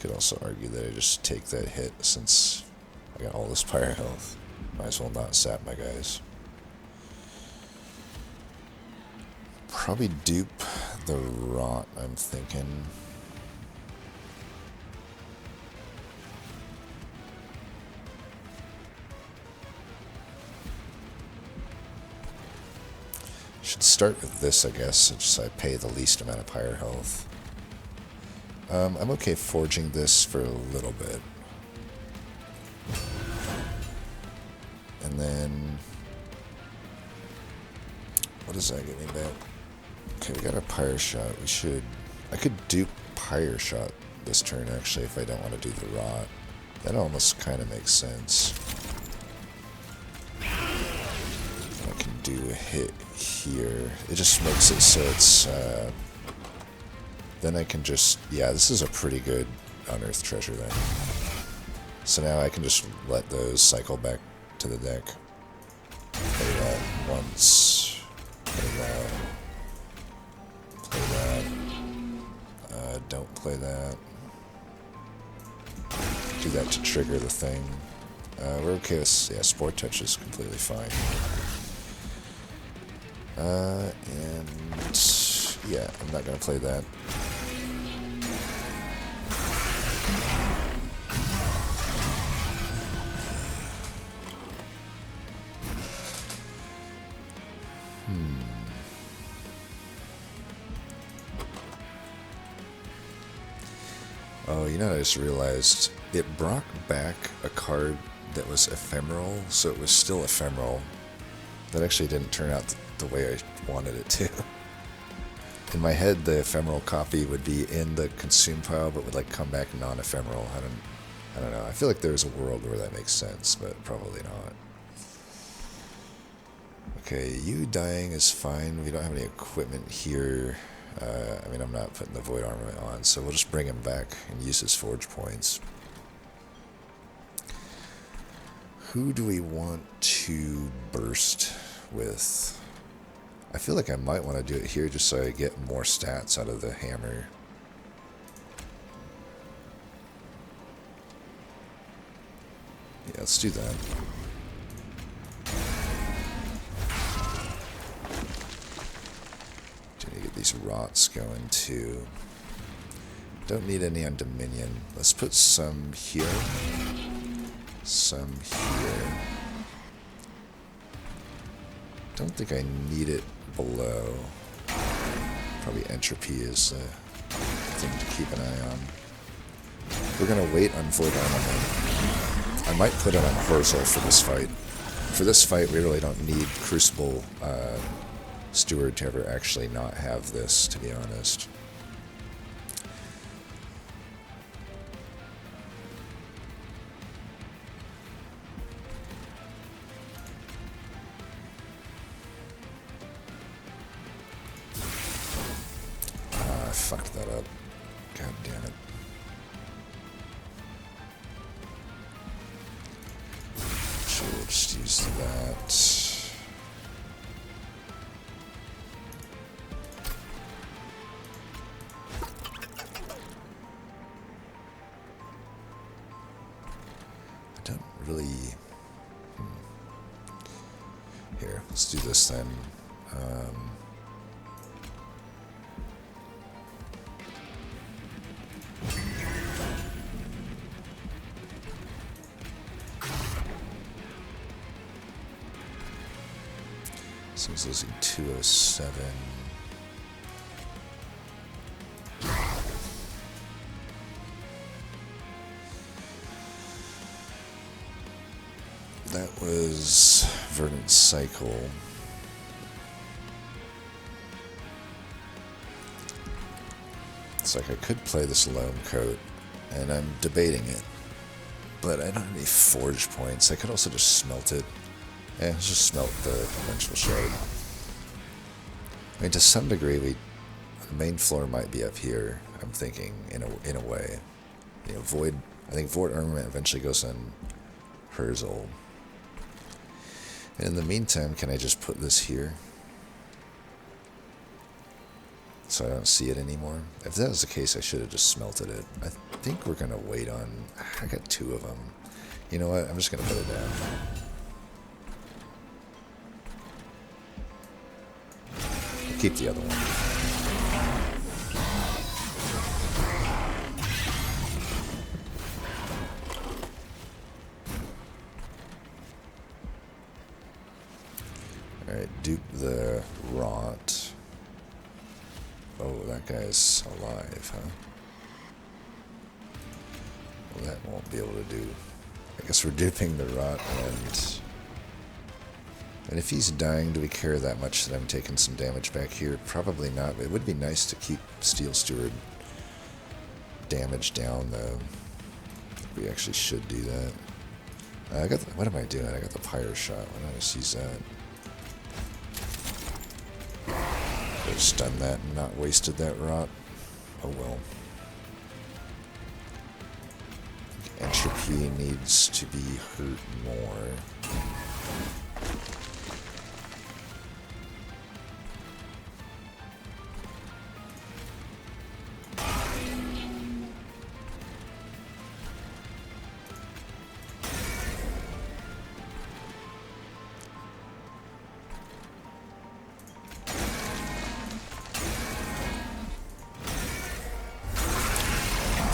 Could also argue that I just take that hit since I got all this pyre health. Might as well not sap my guys. Probably dupe the rot, I'm thinking. Should start with this, I guess, since I pay the least amount of pyre health. I'm okay forging this for a little bit. And then, what does that get me back? Okay, we got our pyre shot. I could dupe pyre shot this turn, actually, if I don't want to do the rot. That almost kind of makes sense. I can do a hit here. It just makes it so it's, then I can just, yeah, this is a pretty good unearthed treasure then. So now I can just let those cycle back to the deck. Play that once. Play that. Play that. Don't play that. Do that to trigger the thing. We're okay with, yeah, Sport Touch is completely fine. And yeah, I'm not gonna play that. Oh, you know what I just realized? It brought back a card that was ephemeral, so it was still ephemeral. That actually didn't turn out the way I wanted it to. In my head, the ephemeral copy would be in the consume pile, but would like come back non-ephemeral. I don't know. I feel like there's a world where that makes sense, but probably not. Okay, you dying is fine. We don't have any equipment here. I mean, I'm not putting the Void Armament on, so we'll just bring him back and use his Forge points. Who do we want to burst with? I feel like I might want to do it here just so I get more stats out of the hammer. Yeah, let's do that. Get these rots going too. Don't need any on Dominion. Let's put some here. Some here. Don't think I need it below. Probably entropy is the thing to keep an eye on. We're gonna wait on Void Armament. I might put it on Horizal for this fight. For this fight, we really don't need Crucible Steward to ever actually not have this, to be honest. I fucked that up. God damn it. So we'll just use that. Really, here, let's do this then. So he's losing 207. That was Verdant Cycle. It's like I could play this Loam Coat, and I'm debating it. But I don't have any Forge points. I could also just smelt it. Yeah, let's just smelt the Dimensional Shard. I mean, to some degree, the main floor might be up here, I'm thinking, in a way. You know, Void, I think Void Armament eventually goes on Herzl. And in the meantime, can I just put this here? So I don't see it anymore? If that was the case, I should have just smelted it. I think we're going to wait on... I got 2 of them. You know what? I'm just going to put it down. I'll keep the other one. Alright, dupe the rot. Oh, that guy's alive, huh? Well, that won't be able to do. I guess we're duping the rot, and if he's dying, do we care that much that I'm taking some damage back here? Probably not, but it would be nice to keep Steel Steward damage down, though. We actually should do that. I got what am I doing? I got the Pyro Shot. Why don't I just use that? Could have stunned that and not wasted that rot. Oh well. Entropy needs to be hurt more.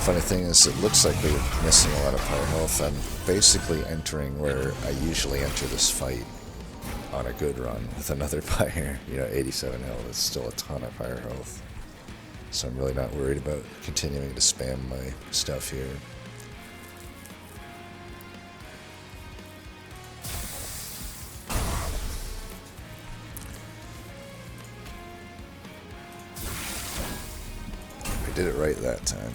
Funny thing is, it looks like we're missing a lot of fire health. I'm basically entering where I usually enter this fight on a good run with another fire. 87 health is still a ton of fire health. So I'm really not worried about continuing to spam my stuff here. I did it right that time.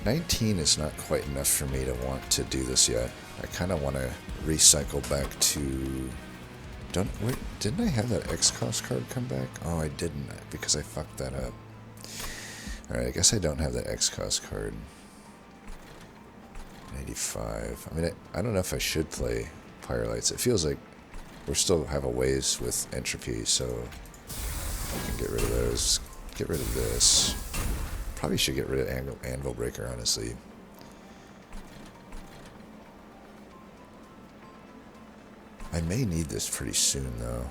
$19 is not quite enough for me to want to do this yet. I kind of want to recycle back to... didn't I have that X-Cost card come back? Oh, I didn't, because I fucked that up. Alright, I guess I don't have that X-Cost card. 85. I mean, I don't know if I should play Firelights. It feels like we still have a ways with Entropy, so I can get rid of those. Get rid of this. Probably should get rid of Anvil Breaker, honestly. I may need this pretty soon, though.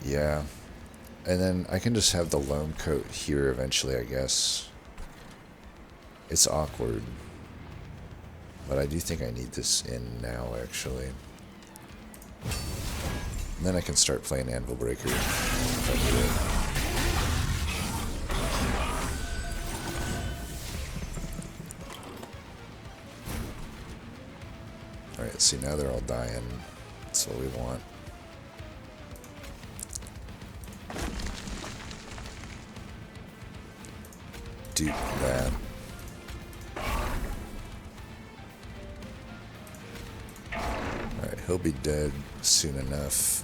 Yeah. And then I can just have the Loam Coat here eventually, I guess. It's awkward. But I do think I need this in now, actually. And then I can start playing Anvil Breaker if I need it. Alright, see, now they're all dying. That's what we want. Dupe that. Alright, he'll be dead soon enough.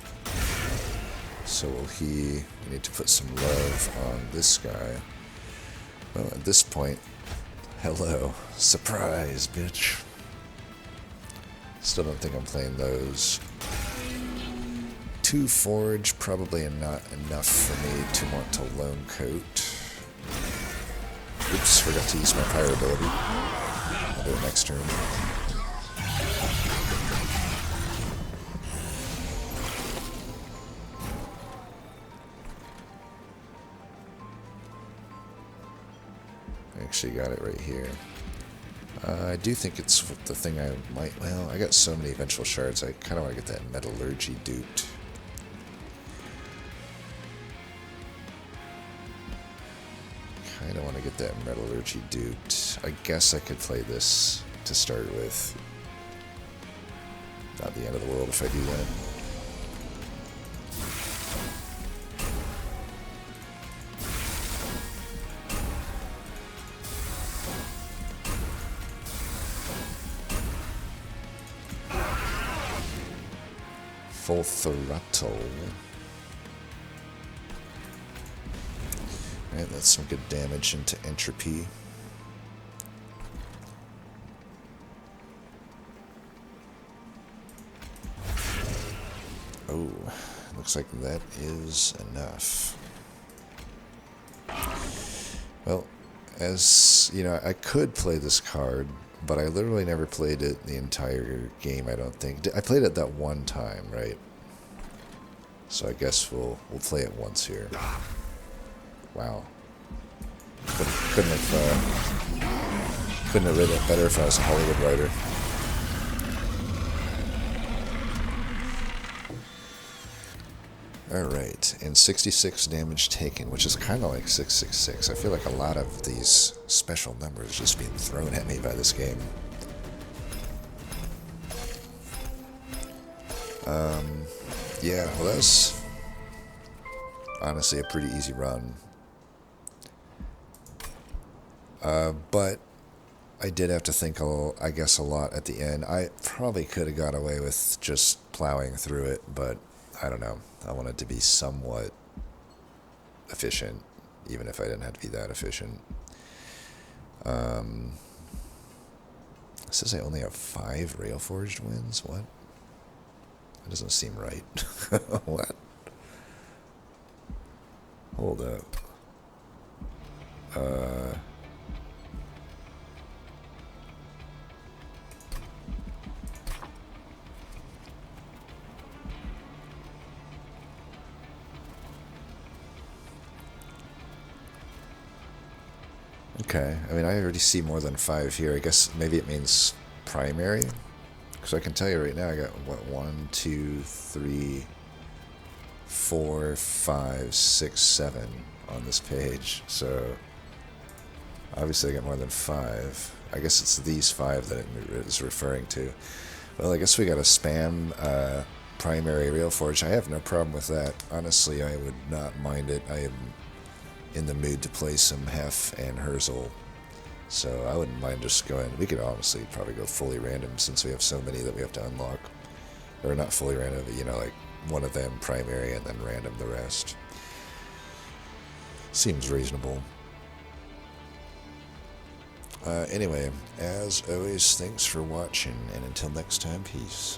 So will he. We need to put some love on this guy. Well, at this point, hello. Surprise, bitch. Still don't think I'm playing those. 2 Forge, probably not enough for me to want to Loam Coat. Oops, forgot to use my fire ability. I'll do it next turn. I actually got it right here. I do think it's the thing I might... Well, I got so many Vengeful Shards, I kind of want to get that Metallurgy duped. I don't want to get that Metallurgy duped. I guess I could play this to start with. Not the end of the world if I do that. Full throttle. Alright, that's some good damage into Entropy. Oh, looks like that is enough. Well, as you know, I could play this card, but I literally never played it the entire game, I don't think. I played it that one time, right? So I guess we'll play it once here. Wow. Couldn't have written it better if I was a Hollywood writer. Alright, and 66 damage taken, which is kind of like 666. I feel like a lot of these special numbers just being thrown at me by this game. Yeah, well, that was honestly a pretty easy run. But I did have to think, I guess, a lot at the end. I probably could have got away with just plowing through it, but I don't know. I wanted to be somewhat efficient, even if I didn't have to be that efficient. It says I only have 5 Railforged wins? What? That doesn't seem right. What? Hold up. Okay. I mean, I already see more than 5 here. I guess maybe it means primary. Because I can tell you right now, I got, what, 1, 2, 3, 4, 5, 6, 7 on this page. So, obviously I got more than 5. I guess it's these 5 that it is referring to. Well, I guess we got to spam primary Railforge. I have no problem with that. Honestly, I would not mind it. I am in the mood to play some Hef and Herzl. So I wouldn't mind just going. We could honestly probably go fully random since we have so many that we have to unlock. Or not fully random, but, you know, like one of them primary and then random the rest. Seems reasonable. Anyway, as always, thanks for watching, and until next time, peace.